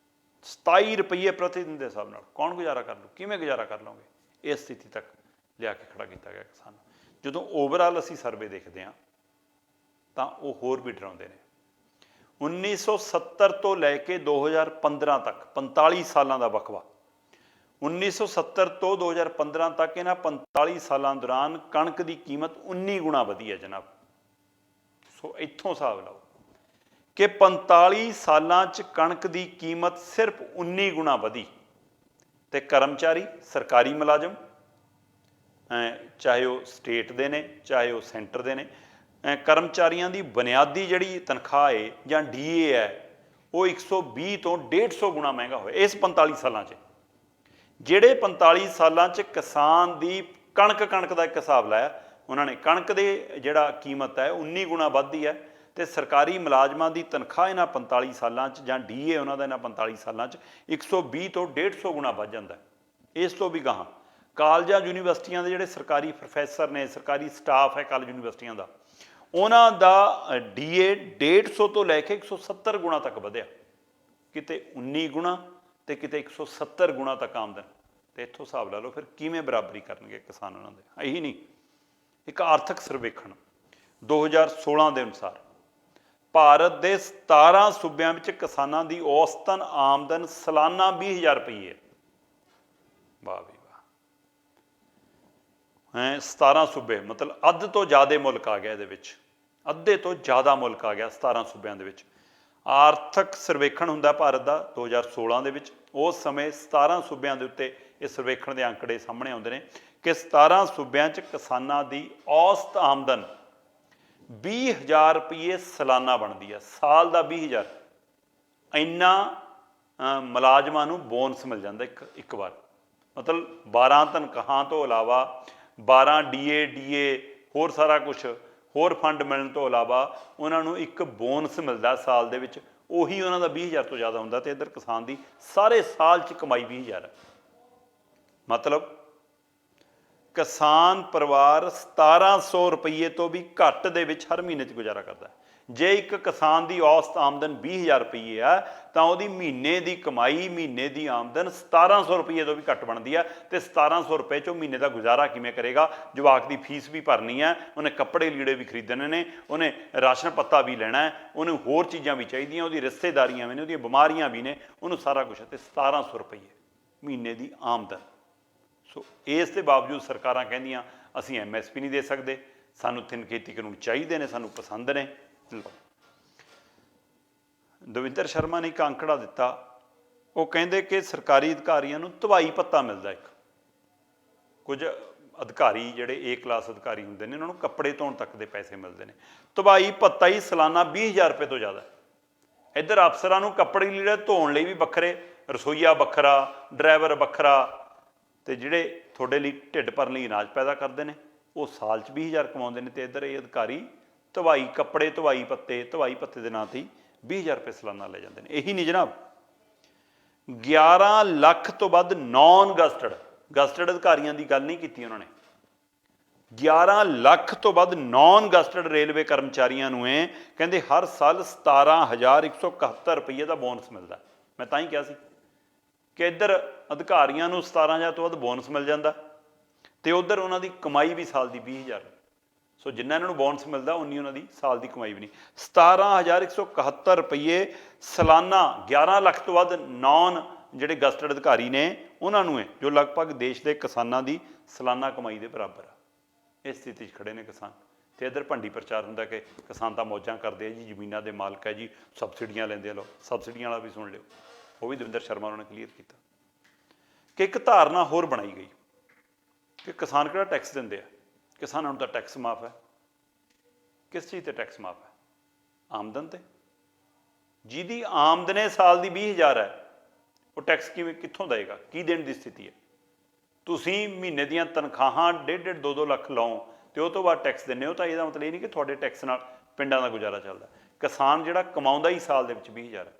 Speaker 1: 27 ਰੁਪਏ ਪ੍ਰਤੀ ਦਿਨ ਦੇ ਹਿਸਾਬ ਨਾਲ ਕੌਣ ਗੁਜ਼ਾਰਾ ਕਰ ਲਊ? ਕਿਵੇਂ ਗੁਜ਼ਾਰਾ ਕਰ ਲਓਗੇ? ਇਸ ਸਥਿਤੀ ਤੱਕ ਲਿਆ ਕੇ ਖੜਾ ਕੀਤਾ ਗਿਆ ਕਿਸਾਨ। ਜਦੋਂ ਓਵਰਆਲ ਅਸੀਂ ਸਰਵੇ ਦੇਖਦੇ ਹਾਂ ਤਾਂ ਉਹ ਹੋਰ ਵੀ ਡਰਾਉਂਦੇ ਨੇ। 1970 ਤੋਂ ਲੈ ਕੇ 2015 ਤੱਕ 45 ਸਾਲਾਂ ਦਾ ਵਕਫਾ। 1970 ਤੋਂ 2015 ਤੱਕ ਇਹਨਾਂ 45 ਸਾਲਾਂ ਦੌਰਾਨ ਕਣਕ ਦੀ ਕੀਮਤ 19 ਗੁਣਾ ਵਧੀ ਹੈ ਜਨਾਬ। ਸੋ ਇੱਥੋਂ ਹਿਸਾਬ ਲਾਓ ਕਿ 45 ਸਾਲਾਂ 'ਚ ਕਣਕ ਦੀ ਕੀਮਤ ਸਿਰਫ 19 ਗੁਣਾ ਵਧੀ, ਤੇ ਕਰਮਚਾਰੀ ਸਰਕਾਰੀ ਮੁਲਾਜ਼ਮ ਚਾਹੇ ਉਹ ਸਟੇਟ ਦੇ ਨੇ ਚਾਹੇ ਉਹ ਸੈਂਟਰ ਦੇ ਨੇ, ਕਰਮਚਾਰੀਆਂ ਦੀ ਬੁਨਿਆਦੀ ਜਿਹੜੀ ਤਨਖਾਹ ਹੈ ਜਾਂ DA ਹੈ ਉਹ 120 ਤੋਂ 150 ਗੁਣਾ ਮਹਿੰਗਾ ਹੋਇਆ ਇਸ 45 ਸਾਲਾਂ 'ਚ। ਜਿਹੜੇ 45 ਸਾਲਾਂ 'ਚ ਕਿਸਾਨ ਦੀ ਕਣਕ ਦਾ ਇੱਕ ਹਿਸਾਬ ਲਾਇਆ ਉਹਨਾਂ ਨੇ, ਕਣਕ ਦੇ ਜਿਹੜਾ ਕੀਮਤ ਹੈ 19 ਗੁਣਾ ਵੱਧਦੀ ਹੈ, ਤੇ ਸਰਕਾਰੀ ਮੁਲਾਜ਼ਮਾਂ ਦੀ ਤਨਖਾਹ ਇਹਨਾਂ 45 ਸਾਲਾਂ 'ਚ ਜਾਂ DA ਉਹਨਾਂ ਦਾ ਇਹਨਾਂ 45 ਸਾਲਾਂ 'ਚ 120 ਤੋਂ 150 ਗੁਣਾ ਵੱਧ ਜਾਂਦਾ। ਇਸ ਤੋਂ ਵੀ ਗਾਹਾਂ ਕਾਲਜਾਂ ਯੂਨੀਵਰਸਿਟੀਆਂ ਦੇ ਜਿਹੜੇ ਸਰਕਾਰੀ ਪ੍ਰੋਫੈਸਰ ਨੇ, ਸਰਕਾਰੀ ਸਟਾਫ ਹੈ ਕਾਲਜ ਯੂਨੀਵਰਸਿਟੀਆਂ ਦਾ, ਉਹਨਾਂ ਦਾ DA 150 ਤੋਂ ਲੈ ਕੇ 170 ਗੁਣਾ ਤੱਕ ਵਧਿਆ। ਕਿਤੇ 19 ਗੁਣਾ ਤੇ ਕਿਤੇ 170 ਗੁਣਾ ਤੱਕ ਆਮਦਨ। ਤੇ ਇੱਥੋਂ ਹਿਸਾਬ ਲਾ ਲਓ ਫਿਰ ਕਿਵੇਂ ਬਰਾਬਰੀ ਕਰਨਗੇ ਕਿਸਾਨ ਉਹਨਾਂ ਦੇ। ਇਹੀ ਨਹੀਂ, ਇੱਕ ਆਰਥਿਕ ਸਰਵੇਖਣ 2016 ਦੇ ਅਨੁਸਾਰ ਭਾਰਤ ਦੇ 17 ਸੂਬਿਆਂ ਵਿੱਚ ਕਿਸਾਨਾਂ ਦੀ ਔਸਤਨ ਆਮਦਨ ਸਾਲਾਨਾ 20,000 ਰੁਪਏ ਹੈ। ਵਾਹ ਵੀ ਵਾਹ। 17 ਸੂਬੇ ਮਤਲਬ ਅੱਧ ਤੋਂ ਜ਼ਿਆਦਾ ਮੁਲਕ ਆ ਗਿਆ ਇਹਦੇ ਵਿੱਚ, ਅੱਧੇ ਤੋਂ ਜ਼ਿਆਦਾ ਮੁਲਕ ਆ ਗਿਆ 17 ਸੂਬਿਆਂ ਦੇ ਵਿੱਚ। ਆਰਥਿਕ ਸਰਵੇਖਣ ਹੁੰਦਾ ਭਾਰਤ ਦਾ 2016 ਦੇ ਵਿੱਚ। ਉਸ ਸਮੇਂ 17 ਸੂਬਿਆਂ ਦੇ ਉੱਤੇ ਇਸ ਸਰਵੇਖਣ ਦੇ ਅੰਕੜੇ ਸਾਹਮਣੇ ਆਉਂਦੇ ਨੇ ਕਿ 17 ਸੂਬਿਆਂ 'ਚ ਕਿਸਾਨਾਂ ਦੀ ਔਸਤ ਆਮਦਨ 20,000 ਰੁਪਏ ਸਾਲਾਨਾ ਬਣਦੀ ਹੈ। ਸਾਲ ਦਾ 20,000। ਇੰਨਾ ਮੁਲਾਜ਼ਮਾਂ ਨੂੰ ਬੋਨਸ ਮਿਲ ਜਾਂਦਾ ਇੱਕ ਵਾਰ। ਮਤਲਬ 12 ਤਨਖਾਹਾਂ ਤੋਂ ਇਲਾਵਾ 12 DA ਹੋਰ ਸਾਰਾ ਕੁਛ ਹੋਰ ਫੰਡ ਮਿਲਣ ਤੋਂ ਇਲਾਵਾ ਉਹਨਾਂ ਨੂੰ ਇੱਕ ਬੋਨਸ ਮਿਲਦਾ ਸਾਲ ਦੇ ਵਿੱਚ, ਉਹੀ ਉਹਨਾਂ ਦਾ 20,000 ਤੋਂ ਜ਼ਿਆਦਾ ਹੁੰਦਾ। ਤੇ ਇੱਧਰ ਕਿਸਾਨ ਦੀ ਸਾਰੇ ਸਾਲ 'ਚ ਕਮਾਈ 20,000 ਹੈ। ਮਤਲਬ ਕਿਸਾਨ ਪਰਿਵਾਰ 1700 ਰੁਪਏ ਤੋਂ ਵੀ ਘੱਟ ਦੇ ਵਿੱਚ ਹਰ ਮਹੀਨੇ 'ਚ ਗੁਜ਼ਾਰਾ ਕਰਦਾ। ਜੇ ਇੱਕ ਕਿਸਾਨ ਦੀ ਔਸਤ ਆਮਦਨ 20,000 ਰੁਪਈਏ ਆ ਤਾਂ ਉਹਦੀ ਮਹੀਨੇ ਦੀ ਕਮਾਈ, ਮਹੀਨੇ ਦੀ ਆਮਦਨ 1700 ਰੁਪਈਏ ਤੋਂ ਵੀ ਘੱਟ ਬਣਦੀ ਆ। ਤੇ 1700 ਰੁਪਏ 'ਚੋਂ ਮਹੀਨੇ ਦਾ ਗੁਜ਼ਾਰਾ ਕਿਵੇਂ ਕਰੇਗਾ? ਜਵਾਕ ਦੀ ਫੀਸ ਵੀ ਭਰਨੀ ਹੈ, ਉਹਨੇ ਕੱਪੜੇ ਲੀੜੇ ਵੀ ਖਰੀਦਣੇ ਨੇ, ਉਹਨੇ ਰਾਸ਼ਨ ਪੱਤਾ ਵੀ ਲੈਣਾ ਹੈ, ਉਹਨੂੰ ਹੋਰ ਚੀਜ਼ਾਂ ਵੀ ਚਾਹੀਦੀਆਂ, ਉਹਦੀ ਰਿਸ਼ਤੇਦਾਰੀਆਂ ਵੀ ਨੇ, ਉਹਦੀਆਂ ਬਿਮਾਰੀਆਂ ਵੀ ਨੇ, ਉਹਨੂੰ ਸਾਰਾ ਕੁਛ ਹੈ। ਤੇ 1700 ਰੁਪਈਏ ਮਹੀਨੇ ਦੀ ਆਮਦਨ। ਸੋ ਇਸ ਦੇ ਬਾਵਜੂਦ ਸਰਕਾਰਾਂ ਕਹਿੰਦੀਆਂ ਅਸੀਂ MSP ਨਹੀਂ ਦੇ ਸਕਦੇ, ਸਾਨੂੰ 3 ਖੇਤੀ ਕਾਨੂੰਨ ਚਾਹੀਦੇ ਨੇ, ਸਾਨੂੰ ਪਸੰਦ ਨੇ। ਦਵਿੰਦਰ ਸ਼ਰਮਾ ਨੇ ਇੱਕ ਅੰਕੜਾ ਦਿੱਤਾ, ਉਹ ਕਹਿੰਦੇ ਕਿ ਸਰਕਾਰੀ ਅਧਿਕਾਰੀਆਂ ਨੂੰ ਧਵਾਈ ਭੱਤਾ ਮਿਲਦਾ ਇੱਕ। ਕੁਝ ਅਧਿਕਾਰੀ ਜਿਹੜੇ A ਕਲਾਸ ਅਧਿਕਾਰੀ ਹੁੰਦੇ ਨੇ, ਉਹਨਾਂ ਨੂੰ ਕੱਪੜੇ ਧੋਣ ਤੱਕ ਦੇ ਪੈਸੇ ਮਿਲਦੇ ਨੇ। ਧਵਾਈ ਭੱਤਾ ਹੀ ਸਾਲਾਨਾ 20,000 ਰੁਪਏ ਤੋਂ ਜ਼ਿਆਦਾ। ਇੱਧਰ ਅਫਸਰਾਂ ਨੂੰ ਕੱਪੜੇ ਲੀੜੇ ਧੋਣ ਲਈ ਵੀ ਵੱਖਰੇ, ਰਸੋਈਆ ਵੱਖਰਾ, ਡਰਾਈਵਰ ਵੱਖਰਾ, ਤੇ ਜਿਹੜੇ ਤੁਹਾਡੇ ਲਈ ਢਿੱਡ ਭਰਨ ਲਈ ਅਨਾਜ ਪੈਦਾ ਕਰਦੇ ਨੇ ਉਹ ਸਾਲ 'ਚ 20,000 ਕਮਾਉਂਦੇ ਨੇ। ਤੇ ਇੱਧਰ ਇਹ ਅਧਿਕਾਰੀ ਧਵਾਈ ਕੱਪੜੇ, ਧਵਾਈ ਭੱਤੇ ਦੇ ਨਾਂ 'ਤੇ 20,000 ਰੁਪਏ ਸਾਲਾਨਾ ਲੈ ਜਾਂਦੇ ਨੇ। ਇਹੀ ਨਹੀਂ ਜਨਾਬ, 11 ਲੱਖ ਤੋਂ ਵੱਧ ਨੌਨ ਗਜ਼ਟਡ ਅਧਿਕਾਰੀਆਂ ਦੀ ਗੱਲ ਨਹੀਂ ਕੀਤੀ ਉਹਨਾਂ ਨੇ। 11 ਲੱਖ ਤੋਂ ਵੱਧ ਨੌਨ ਗਜ਼ਟਡ ਰੇਲਵੇ ਕਰਮਚਾਰੀਆਂ ਨੂੰ ਇਹ ਕਹਿੰਦੇ ਹਰ ਸਾਲ 17,171 ਰੁਪਈਏ ਦਾ ਬੋਨਸ ਮਿਲਦਾ। ਮੈਂ ਤਾਂ ਹੀ ਕਿਹਾ ਸੀ ਕਿ ਇੱਧਰ ਅਧਿਕਾਰੀਆਂ ਨੂੰ 17,000 ਤੋਂ ਵੱਧ ਬੋਨਸ ਮਿਲ ਜਾਂਦਾ, ਤੇ ਉੱਧਰ ਉਹਨਾਂ ਦੀ ਕਮਾਈ ਵੀ ਸਾਲ ਦੀ 20,000। ਸੋ ਜਿੰਨਾ ਇਹਨਾਂ ਨੂੰ ਬੋਨਸ ਮਿਲਦਾ ਉਨੀ ਉਹਨਾਂ ਦੀ ਸਾਲ ਦੀ ਕਮਾਈ ਵੀ ਨਹੀਂ। 17,171 ਰੁਪਈਏ ਸਾਲਾਨਾ 11 ਲੱਖ ਤੋਂ ਵੱਧ ਨੌਨ ਜਿਹੜੇ ਗਜ਼ਟਡ ਅਧਿਕਾਰੀ ਨੇ ਉਹਨਾਂ ਨੂੰ ਹੈ, ਜੋ ਲਗਭਗ ਦੇਸ਼ ਦੇ ਕਿਸਾਨਾਂ ਦੀ ਸਾਲਾਨਾ ਕਮਾਈ ਦੇ ਬਰਾਬਰ ਆ। ਇਸ ਸਥਿਤੀ 'ਚ ਖੜੇ ਨੇ ਕਿਸਾਨ। ਤੇ ਇੱਧਰ ਭੰਡੀ ਪ੍ਰਚਾਰ ਹੁੰਦਾ ਕਿ ਕਿਸਾਨ ਤਾਂ ਮੌਜਾਂ ਕਰਦੇ ਆ ਜੀ, ਜ਼ਮੀਨਾਂ ਦੇ ਮਾਲਕ ਹੈ ਜੀ, ਸਬਸਿਡੀਆਂ ਲੈਂਦੇ ਆ। ਲਓ, ਸਬਸਿਡੀਆਂ ਵਾਲਾ ਵੀ ਸੁਣ ਲਿਓ, ਉਹ ਵੀ ਦਵਿੰਦਰ ਸ਼ਰਮਾ ਉਹਨਾਂ ਨੇ ਕਲੀਅਰ ਕੀਤਾ। ਕਿ ਇੱਕ ਧਾਰਨਾ ਹੋਰ ਬਣਾਈ ਗਈ ਕਿ ਕਿਸਾਨ ਕਿਹੜਾ ਟੈਕਸ ਦਿੰਦੇ ਆ, ਕਿਸਾਨਾਂ ਨੂੰ ਤਾਂ ਟੈਕਸ ਮਾਫ ਹੈ। ਕਿਸ ਚੀਜ਼ 'ਤੇ ਟੈਕਸ ਮਾਫ ਹੈ? ਆਮਦਨ 'ਤੇ। ਜਿਹਦੀ ਆਮਦਨ ਸਾਲ ਦੀ 20,000 ਹੈ ਉਹ ਟੈਕਸ ਕਿੱਥੋਂ ਦੇਵੇਗਾ? ਕੀ ਦੇਣ ਦੀ ਸਥਿਤੀ ਹੈ? ਤੁਸੀਂ ਮਹੀਨੇ ਦੀਆਂ ਤਨਖਾਹਾਂ 1.5 2 ਲੱਖ ਲਾਓ ਤੇ ਉਹ ਤੋਂ ਬਾਅਦ ਟੈਕਸ ਦਿੰਦੇ ਹੋ, ਤਾਂ ਇਹਦਾ ਮਤਲਬ ਇਹ ਨਹੀਂ ਕਿ ਤੁਹਾਡੇ ਟੈਕਸ ਨਾਲ ਪਿੰਡਾਂ ਦਾ ਗੁਜ਼ਾਰਾ ਚੱਲਦਾ। ਕਿਸਾਨ ਜਿਹੜਾ ਕਮਾਉਂਦਾ ਹੀ ਸਾਲ ਦੇ ਵਿੱਚ 20,000 ਹੈ।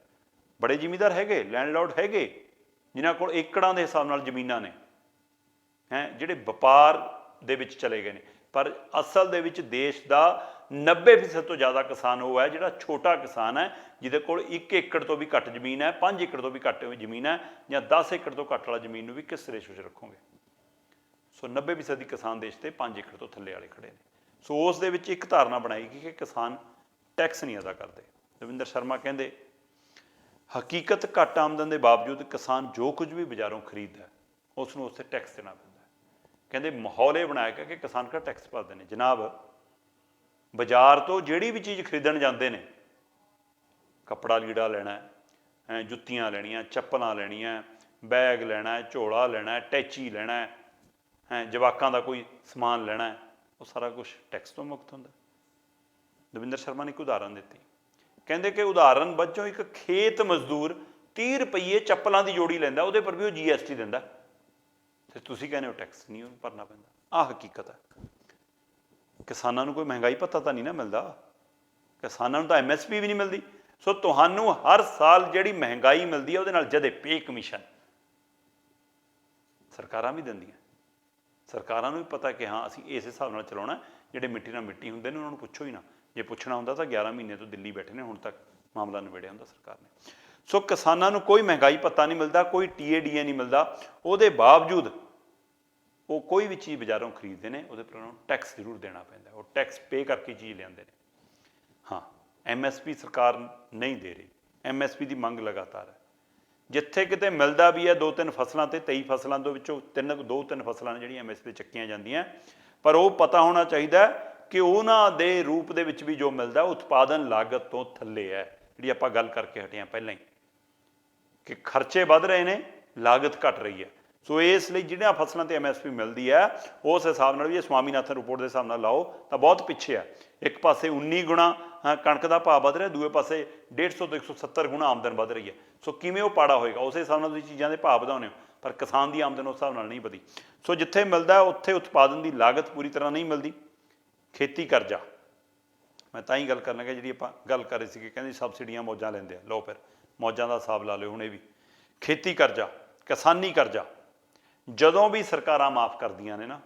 Speaker 1: ਬੜੇ ਜ਼ਿਮੀਂਦਾਰ ਹੈਗੇ, ਲੈਂਡਲੋਰਡ ਹੈਗੇ, ਜਿਨ੍ਹਾਂ ਕੋਲ ਏਕੜਾਂ ਦੇ ਹਿਸਾਬ ਨਾਲ ਜ਼ਮੀਨਾਂ ਨੇ, ਜਿਹੜੇ ਵਪਾਰ ਦੇ ਵਿੱਚ ਚਲੇ ਗਏ ਨੇ। ਪਰ ਅਸਲ ਦੇ ਵਿੱਚ ਦੇਸ਼ ਦਾ 90% ਤੋਂ ਜ਼ਿਆਦਾ ਕਿਸਾਨ ਉਹ ਹੈ ਜਿਹੜਾ ਛੋਟਾ ਕਿਸਾਨ ਹੈ, ਜਿਹਦੇ ਕੋਲ 1 ਏਕੜ ਤੋਂ ਵੀ ਘੱਟ ਜ਼ਮੀਨ ਹੈ, 5 ਏਕੜ ਤੋਂ ਵੀ ਘੱਟ ਜ਼ਮੀਨ ਹੈ, ਜਾਂ 10 ਏਕੜ ਤੋਂ ਘੱਟ ਵਾਲਾ ਜ਼ਮੀਨ ਨੂੰ ਵੀ ਕਿਸ ਰੇਸ਼ੋ 'ਚ ਰੱਖੋਗੇ? ਸੋ 90% ਕਿਸਾਨ ਦੇਸ਼ 'ਤੇ 5 ਏਕੜ ਤੋਂ ਥੱਲੇ ਵਾਲੇ ਖੜੇ ਨੇ। ਸੋ ਉਸ ਦੇ ਵਿੱਚ ਇੱਕ ਧਾਰਨਾ ਬਣਾਈ ਗਈ ਕਿ ਕਿਸਾਨ ਟੈਕਸ ਨਹੀਂ ਅਦਾ ਕਰਦੇ। ਦਵਿੰਦਰ ਸ਼ਰਮਾ ਕਹਿੰਦੇ ਹਕੀਕਤ ਘੱਟ ਆਮਦਨ ਦੇ ਬਾਵਜੂਦ ਕਿਸਾਨ ਜੋ ਕੁਝ ਵੀ ਬਾਜ਼ਾਰੋਂ ਖਰੀਦਦਾ ਉਸ ਨੂੰ ਉਸ 'ਤੇ ਟੈਕਸ ਦੇਣਾ ਪੈਂਦਾ। ਕਹਿੰਦੇ ਮਾਹੌਲ ਇਹ ਬਣਾਇਆ ਗਿਆ ਕਿ ਕਿਸਾਨ ਕਿਹੜਾ ਟੈਕਸ ਭਰਦੇ ਨੇ। ਜਨਾਬ, ਬਾਜ਼ਾਰ ਤੋਂ ਜਿਹੜੀ ਵੀ ਚੀਜ਼ ਖਰੀਦਣ ਜਾਂਦੇ ਨੇ, ਕੱਪੜਾ ਲੀੜਾ ਲੈਣਾ, ਜੁੱਤੀਆਂ ਲੈਣੀਆਂ, ਚੱਪਲਾਂ ਲੈਣੀਆਂ, ਬੈਗ ਲੈਣਾ, ਝੋਲਾ ਲੈਣਾ, ਟੈਚੀ ਲੈਣਾ, ਜਵਾਕਾਂ ਦਾ ਕੋਈ ਸਮਾਨ ਲੈਣਾ, ਉਹ ਸਾਰਾ ਕੁਛ ਟੈਕਸ ਤੋਂ ਮੁਕਤ ਹੁੰਦਾ। ਦਵਿੰਦਰ ਸ਼ਰਮਾ ਨੇ ਇੱਕ ਉਦਾਹਰਨ ਦਿੱਤੀ। ਕਹਿੰਦੇ ਕਿ ਉਦਾਹਰਨ ਵਜੋਂ ਇੱਕ ਖੇਤ ਮਜ਼ਦੂਰ 30 ਰੁਪਈਏ ਚੱਪਲਾਂ ਦੀ ਜੋੜੀ ਲੈਂਦਾ, ਉਹਦੇ ਪਰ ਵੀ ਉਹ GST ਦਿੰਦਾ, ਤੇ ਤੁਸੀਂ ਕਹਿੰਦੇ ਹੋ ਟੈਕਸ ਨਹੀਂ ਭਰਨਾ ਪੈਂਦਾ। ਆਹ ਹਕੀਕਤ ਹੈ। ਕਿਸਾਨਾਂ ਨੂੰ ਕੋਈ ਮਹਿੰਗਾਈ ਭੱਤਾ ਤਾਂ ਨਹੀਂ ਨਾ ਮਿਲਦਾ, ਕਿਸਾਨਾਂ ਨੂੰ ਤਾਂ MSP ਵੀ ਨਹੀਂ ਮਿਲਦੀ। ਸੋ ਤੁਹਾਨੂੰ ਹਰ ਸਾਲ ਜਿਹੜੀ ਮਹਿੰਗਾਈ ਮਿਲਦੀ ਹੈ ਉਹਦੇ ਨਾਲ ਜਦੇ ਪੇ ਕਮਿਸ਼ਨ ਸਰਕਾਰਾਂ ਵੀ ਦਿੰਦੀਆਂ। ਸਰਕਾਰਾਂ ਨੂੰ ਵੀ ਪਤਾ ਕਿ ਹਾਂ ਅਸੀਂ ਇਸ ਹਿਸਾਬ ਨਾਲ ਚਲਾਉਣਾ। ਜਿਹੜੇ ਮਿੱਟੀ ਨਾਲ ਮਿੱਟੀ ਹੁੰਦੇ ਨੇ ਉਹਨਾਂ ਨੂੰ ਪੁੱਛੋ ਹੀ ਨਾ, ਜੇ ਪੁੱਛਣਾ ਹੁੰਦਾ ਤਾਂ 11 ਮਹੀਨੇ ਤੋਂ ਦਿੱਲੀ ਬੈਠੇ ਨੇ, ਹੁਣ ਤੱਕ ਮਾਮਲਾ ਨਿਬੇੜਿਆ ਹੁੰਦਾ ਸਰਕਾਰ ਨੇ। ਸੋ ਕਿਸਾਨਾਂ ਨੂੰ ਕੋਈ ਮਹਿੰਗਾਈ ਭੱਤਾ ਨਹੀਂ ਮਿਲਦਾ, ਕੋਈ TADA ਨਹੀਂ ਮਿਲਦਾ, ਉਹਦੇ ਬਾਵਜੂਦ ਉਹ ਕੋਈ ਵੀ ਚੀਜ਼ ਬਾਜ਼ਾਰੋਂ ਖਰੀਦਦੇ ਨੇ ਉਹਦੇ ਪਰ ਉਹਨਾਂ ਨੂੰ ਟੈਕਸ ਜ਼ਰੂਰ ਦੇਣਾ ਪੈਂਦਾ। ਉਹ ਟੈਕਸ ਪੇ ਕਰਕੇ ਚੀਜ਼ ਲਿਆਉਂਦੇ ਨੇ। ਹਾਂ, MSP ਸਰਕਾਰ ਨਹੀਂ ਦੇ ਰਹੀ। MSP ਦੀ ਮੰਗ ਲਗਾਤਾਰ ਹੈ। ਜਿੱਥੇ ਕਿਤੇ ਮਿਲਦਾ ਵੀ ਹੈ 2-3 ਫਸਲਾਂ 'ਤੇ, 23 ਫਸਲਾਂ ਦੇ ਵਿੱਚੋਂ 2-3 ਫਸਲਾਂ ਨੇ ਜਿਹੜੀਆਂ MSP 'ਤੇ ਚੱਕੀਆਂ ਜਾਂਦੀਆਂ, ਪਰ ਉਹ ਪਤਾ ਹੋਣਾ ਚਾਹੀਦਾ ਕਿ ਉਹਨਾਂ ਦੇ ਰੂਪ ਦੇ ਵਿੱਚ ਵੀ ਜੋ ਮਿਲਦਾ ਉਤਪਾਦਨ ਲਾਗਤ ਤੋਂ ਥੱਲੇ ਹੈ। ਜਿਹੜੀ ਆਪਾਂ ਗੱਲ ਕਰਕੇ ਹਟੇ ਹਾਂ ਪਹਿਲਾਂ ਹੀ ਕਿ ਖਰਚੇ ਵੱਧ ਰਹੇ ਨੇ, ਲਾਗਤ ਘਟ ਰਹੀ ਹੈ। ਸੋ ਇਸ ਲਈ ਜਿਹੜੀਆਂ ਫਸਲਾਂ 'ਤੇ MSP ਮਿਲਦੀ ਹੈ ਉਸ ਹਿਸਾਬ ਨਾਲ ਵੀ ਇਹ ਸਵਾਮੀਨਾਥਨ ਰਿਪੋਰਟ ਦੇ ਹਿਸਾਬ ਨਾਲ ਲਾਓ ਤਾਂ ਬਹੁਤ ਪਿੱਛੇ ਆ। ਇੱਕ ਪਾਸੇ 19 ਗੁਣਾ ਕਣਕ ਦਾ ਭਾਅ ਵੱਧ ਰਿਹਾ, ਦੂਏ ਪਾਸੇ 150 ਤੋਂ 170 ਗੁਣਾ ਆਮਦਨ ਵੱਧ ਰਹੀ ਹੈ। ਸੋ ਕਿਵੇਂ ਉਹ ਪਾੜਾ ਹੋਏਗਾ? ਉਸੇ ਹਿਸਾਬ ਨਾਲ ਤੁਸੀਂ ਚੀਜ਼ਾਂ ਦੇ ਭਾਅ ਵਧਾਉਂਦੇ ਹੋ, ਪਰ ਕਿਸਾਨ ਦੀ ਆਮਦਨ ਉਸ ਹਿਸਾਬ ਨਾਲ ਨਹੀਂ ਵਧੀ। ਸੋ ਜਿੱਥੇ ਮਿਲਦਾ ਉੱਥੇ ਉਤਪਾਦਨ ਦੀ ਲਾਗਤ ਪੂਰੀ ਤਰ੍ਹਾਂ ਨਹੀਂ ਮਿਲਦੀ। ਖੇਤੀ ਕਰਜ਼ਾ, ਮੈਂ ਤਾਂ ਹੀ ਗੱਲ ਕਰਨ ਲੱਗਾ ਜਿਹੜੀ ਆਪਾਂ ਗੱਲ ਕਰ ਰਹੇ ਸੀ ਕਿ ਕਹਿੰਦੇ ਸਬਸਿਡੀਆਂ ਮੌਜਾਂ ਲੈਂਦੇ ਆ। ਲਓ ਫਿਰ ਮੌਜਾਂ ਦਾ ਹਿਸਾਬ ਲਾ ਲਿਓ ਹੁਣ ਇਹ ਵੀ। ਖੇਤੀ ਕਰਜ਼ਾ, ਕਿਸਾਨੀ ਕਰਜ਼ਾ ਜਦੋਂ ਵੀ ਸਰਕਾਰਾਂ ਮਾਫ ਕਰਦੀਆਂ ਨੇ ਨਾ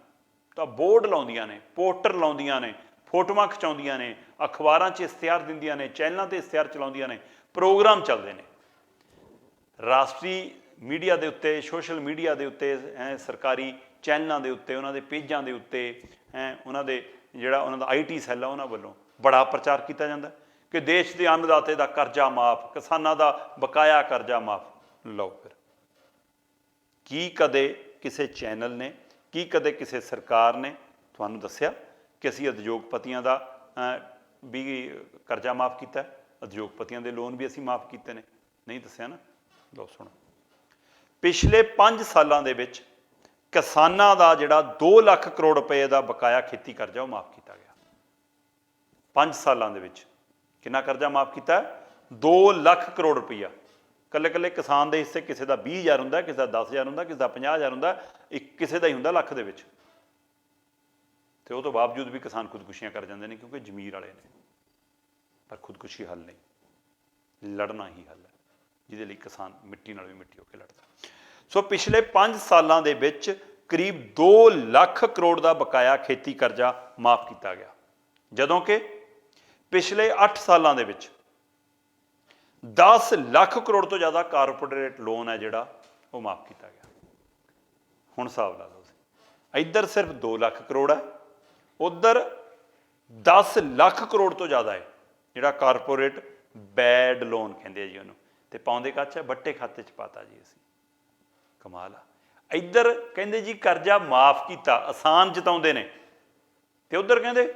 Speaker 1: ਤਾਂ ਬੋਰਡ ਲਾਉਂਦੀਆਂ ਨੇ, ਪੋਸਟਰ ਲਾਉਂਦੀਆਂ ਨੇ, ਫੋਟੋਆਂ ਖਿਚਾਉਂਦੀਆਂ ਨੇ, ਅਖਬਾਰਾਂ 'ਚ ਇਸ਼ਤਿਹਾਰ ਦਿੰਦੀਆਂ ਨੇ, ਚੈਨਲਾਂ 'ਤੇ ਇਸ਼ਤਿਹਾਰ ਚਲਾਉਂਦੀਆਂ ਨੇ, ਪ੍ਰੋਗਰਾਮ ਚੱਲਦੇ ਨੇ। ਰਾਸ਼ਟਰੀ ਮੀਡੀਆ ਦੇ ਉੱਤੇ, ਸੋਸ਼ਲ ਮੀਡੀਆ ਦੇ ਉੱਤੇ, ਸਰਕਾਰੀ ਚੈਨਲਾਂ ਦੇ ਉੱਤੇ, ਉਹਨਾਂ ਦੇ ਪੇਜਾਂ ਦੇ ਉੱਤੇ, ਉਹਨਾਂ ਦੇ ਜਿਹੜਾ ਉਹਨਾਂ ਦਾ IT ਸੈੱਲ ਆ ਉਹਨਾਂ ਵੱਲੋਂ ਬੜਾ ਪ੍ਰਚਾਰ ਕੀਤਾ ਜਾਂਦਾ ਕਿ ਦੇਸ਼ ਦੇ ਅੰਨਦਾਤੇ ਦਾ ਕਰਜ਼ਾ ਮਾਫ, ਕਿਸਾਨਾਂ ਦਾ ਬਕਾਇਆ ਕਰਜ਼ਾ ਮਾਫ। ਲਓ ਫਿਰ, ਕੀ ਕਦੇ ਕਿਸੇ ਚੈਨਲ ਨੇ, ਕੀ ਕਦੇ ਕਿਸੇ ਸਰਕਾਰ ਨੇ ਤੁਹਾਨੂੰ ਦੱਸਿਆ ਕਿ ਅਸੀਂ ਉਦਯੋਗਪਤੀਆਂ ਦਾ ਵੀ ਕਰਜ਼ਾ ਮਾਫ ਕੀਤਾ, ਉਦਯੋਗਪਤੀਆਂ ਦੇ ਲੋਨ ਵੀ ਅਸੀਂ ਮਾਫ ਕੀਤੇ ਨੇ? ਨਹੀਂ ਦੱਸਿਆ ਨਾ। ਲਓ ਸੁਣੋ, ਪਿਛਲੇ 5 ਸਾਲਾਂ ਦੇ ਵਿੱਚ ਕਿਸਾਨਾਂ ਦਾ ਜਿਹੜਾ 2 ਲੱਖ ਕਰੋੜ ਰੁਪਏ ਦਾ ਬਕਾਇਆ ਖੇਤੀ ਕਰਜ਼ਾ ਉਹ ਮਾਫ ਕੀਤਾ ਗਿਆ। 5 ਸਾਲਾਂ ਦੇ ਵਿੱਚ ਕਿੰਨਾ ਕਰਜ਼ਾ ਮਾਫ ਕੀਤਾ? 2 ਲੱਖ ਕਰੋੜ ਰੁਪਈਆ। ਕੱਲੇ ਕੱਲੇ ਕਿਸਾਨ ਦੇ ਹਿੱਸੇ ਕਿਸੇ ਦਾ 20,000 ਹੁੰਦਾ, ਕਿਸੇ ਦਾ 10,000 ਹੁੰਦਾ, ਕਿਸੇ ਦਾ 50,000 ਹੁੰਦਾ, ਕਿਸੇ ਦਾ ਹੀ ਹੁੰਦਾ ਲੱਖ ਦੇ ਵਿੱਚ। ਤੇ ਉਹ ਤੋਂ ਬਾਵਜੂਦ ਵੀ ਕਿਸਾਨ ਖੁਦਕੁਸ਼ੀਆਂ ਕਰ ਜਾਂਦੇ ਨੇ ਕਿਉਂਕਿ ਜ਼ਮੀਰ ਵਾਲੇ ਨੇ। ਪਰ ਖੁਦਕੁਸ਼ੀ ਹੱਲ ਨਹੀਂ, ਲੜਨਾ ਹੀ ਹੱਲ ਹੈ, ਜਿਹਦੇ ਲਈ ਕਿਸਾਨ ਮਿੱਟੀ ਨਾਲ ਵੀ ਮਿੱਟੀ ਹੋ ਕੇ ਲੜਦਾ। ਸੋ ਪਿਛਲੇ 5 ਸਾਲਾਂ ਦੇ ਵਿੱਚ ਕਰੀਬ 2 ਲੱਖ ਕਰੋੜ ਦਾ ਬਕਾਇਆ ਖੇਤੀ ਕਰਜ਼ਾ ਮਾਫ ਕੀਤਾ ਗਿਆ, ਜਦੋਂ ਕਿ ਪਿਛਲੇ 8 ਸਾਲਾਂ ਦੇ ਵਿੱਚ 10 ਲੱਖ ਕਰੋੜ ਤੋਂ ਜ਼ਿਆਦਾ ਕਾਰਪੋਰੇਟ ਲੋਨ ਹੈ ਜਿਹੜਾ ਉਹ ਮਾਫ ਕੀਤਾ ਗਿਆ। ਹੁਣ ਹਿਸਾਬ ਲਾ ਲਓ ਤੁਸੀਂ, ਇੱਧਰ ਸਿਰਫ 2 ਲੱਖ ਕਰੋੜ ਹੈ, ਉੱਧਰ 10 ਲੱਖ ਕਰੋੜ ਤੋਂ ਜ਼ਿਆਦਾ ਹੈ ਜਿਹੜਾ ਕਾਰਪੋਰੇਟ ਬੈਡ ਲੋਨ ਕਹਿੰਦੇ ਆ ਜੀ ਉਹਨੂੰ। ਤੇ ਪਾਉਂਦੇ ਕੱਚ ਹੈ, ਬੱਟੇ ਖਾਤੇ 'ਚ ਪਾਤਾ ਜੀ ਅਸੀਂ। ਕਮਾਲ ਆ। ਇੱਧਰ ਕਹਿੰਦੇ ਜੀ ਕਰਜ਼ਾ ਮਾਫ ਕੀਤਾ, ਆਸਾਨ ਜਤਾਉਂਦੇ ਨੇ, ਤੇ ਉੱਧਰ ਕਹਿੰਦੇ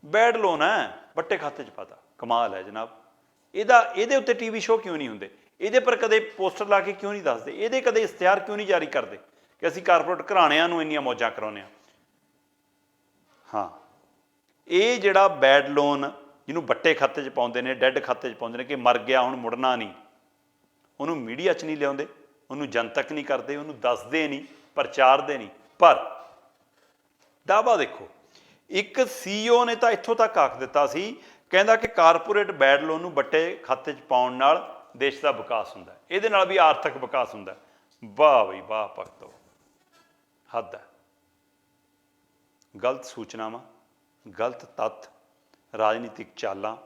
Speaker 1: ਬੈਡ ਲੋਨ ਹੈ, ਬੱਟੇ ਖਾਤੇ 'ਚ ਪਾਤਾ। ਕਮਾਲ ਹੈ ਜਨਾਬ। ਇਹਦੇ ਉੱਤੇ TV ਸ਼ੋਅ ਕਿਉਂ ਨਹੀਂ ਹੁੰਦੇ? ਇਹਦੇ ਪਰ ਕਦੇ ਪੋਸਟਰ ਲਾ ਕੇ ਕਿਉਂ ਨਹੀਂ ਦੱਸਦੇ? ਇਹਦੇ ਕਦੇ ਇਸ਼ਤਿਹਾਰ ਕਿਉਂ ਨਹੀਂ ਜਾਰੀ ਕਰਦੇ ਕਿ ਅਸੀਂ ਕਾਰਪੋਰੇਟ ਘਰਾਣਿਆਂ ਨੂੰ ਇੰਨੀਆਂ ਮੌਜਾਂ ਕਰਾਉਂਦੇ ਹਾਂ? ਹਾਂ, ਇਹ ਜਿਹੜਾ ਬੈਡ ਲੋਨ ਜਿਹਨੂੰ ਬੱਟੇ ਖਾਤੇ 'ਚ ਪਾਉਂਦੇ ਨੇ, ਡੈਡ ਖਾਤੇ 'ਚ ਪਾਉਂਦੇ ਨੇ ਕਿ ਮਰ ਗਿਆ ਹੁਣ ਮੁੜਨਾ ਨਹੀਂ, ਉਹਨੂੰ ਮੀਡੀਆ 'ਚ ਨਹੀਂ ਲਿਆਉਂਦੇ, ਉਹਨੂੰ ਜਨਤਕ ਨਹੀਂ ਕਰਦੇ, ਉਹਨੂੰ ਦੱਸਦੇ ਨਹੀਂ, ਪ੍ਰਚਾਰਦੇ ਨਹੀਂ। ਪਰ ਦਾਅਵਾ ਦੇਖੋ, ਇੱਕ CEO ਨੇ ਤਾਂ ਇੱਥੋਂ ਤੱਕ ਆਖ ਦਿੱਤਾ ਸੀ, ਕਹਿੰਦਾ ਕਿ ਕਾਰਪੋਰੇਟ ਬੈਡ ਲੋਨ ਨੂੰ ਬੱਟੇ ਖਾਤੇ 'ਚ ਪਾਉਣ ਨਾਲ ਦੇਸ਼ ਦਾ ਵਿਕਾਸ ਹੁੰਦਾ, ਇਹਦੇ ਨਾਲ ਵੀ ਆਰਥਿਕ ਵਿਕਾਸ ਹੁੰਦਾ। ਵਾਹ ਬਈ ਵਾਹ ਭਗਤੋ, ਹੱਦ ਹੈ। ਗਲਤ ਸੂਚਨਾਵਾਂ, ਗਲਤ ਤੱਥ, ਰਾਜਨੀਤਿਕ ਚਾਲਾਂ,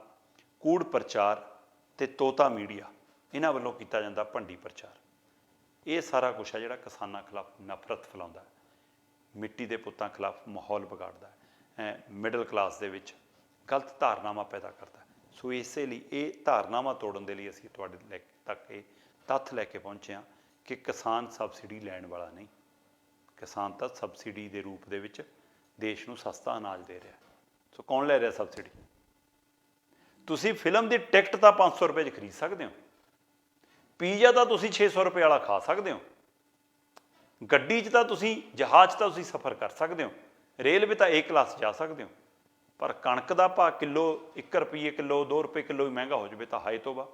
Speaker 1: ਕੂੜ ਪ੍ਰਚਾਰ ਤੇ ਤੋਤਾ ਮੀਡੀਆ, ਇਹਨਾਂ ਵੱਲੋਂ ਕੀਤਾ ਜਾਂਦਾ ਭੰਡੀ ਪ੍ਰਚਾਰ। ਇਹ ਸਾਰਾ ਕੁਛ ਹੈ ਜਿਹੜਾ ਕਿਸਾਨਾਂ ਖਿਲਾਫ ਨਫ਼ਰਤ ਫੈਲਾਉਂਦਾ, ਮਿੱਟੀ ਦੇ ਪੁੱਤਾਂ ਖਿਲਾਫ ਮਾਹੌਲ ਵਿਗਾੜਦਾ, ਮਿਡਲ ਕਲਾਸ ਦੇ ਵਿੱਚ ਗਲਤ ਧਾਰਨਾਵਾਂ ਪੈਦਾ ਕਰਦਾ। ਸੋ ਇਸੇ ਲਈ ਇਹ ਧਾਰਨਾਵਾਂ ਤੋੜਨ ਦੇ ਲਈ ਅਸੀਂ ਤੁਹਾਡੇ ਤੱਕ ਇਹ ਤੱਥ ਲੈ ਕੇ ਪਹੁੰਚੇ ਹਾਂ ਕਿ ਕਿਸਾਨ ਸਬਸਿਡੀ ਲੈਣ ਵਾਲਾ ਨਹੀਂ। ਕਿਸਾਨ ਤਾਂ ਸਬਸਿਡੀ ਦੇ ਰੂਪ ਦੇ ਵਿੱਚ ਦੇਸ਼ ਨੂੰ ਸਸਤਾ ਅਨਾਜ ਦੇ ਰਿਹਾ। ਸੋ ਕੌਣ ਲੈ ਰਿਹਾ ਸਬਸਿਡੀ? ਤੁਸੀਂ ਫਿਲਮ ਦੀ ਟਿਕਟ ਤਾਂ 500 ਰੁਪਏ 'ਚ ਖਰੀਦ ਸਕਦੇ ਹੋ, ਪੀਜ਼ਾ ਤਾਂ ਤੁਸੀਂ 600 ਰੁਪਏ ਵਾਲਾ ਖਾ ਸਕਦੇ ਹੋ, ਗੱਡੀ 'ਚ ਤਾਂ ਤੁਸੀਂ, ਜਹਾਜ਼ 'ਚ ਤਾਂ ਤੁਸੀਂ ਸਫ਼ਰ ਕਰ ਸਕਦੇ ਹੋ, ਰੇਲਵੇ ਤਾਂ A ਕਲਾਸ ਜਾ ਸਕਦੇ ਹੋ। ਪਰ ਕਣਕ ਦਾ ਭਾਅ ਕਿਲੋ 1 ਰੁਪਏ ਕਿਲੋ, 2 ਰੁਪਏ ਕਿਲੋ ਵੀ ਮਹਿੰਗਾ ਹੋ ਜਾਵੇ ਤਾਂ ਹਾਏ ਤੋਬਾ।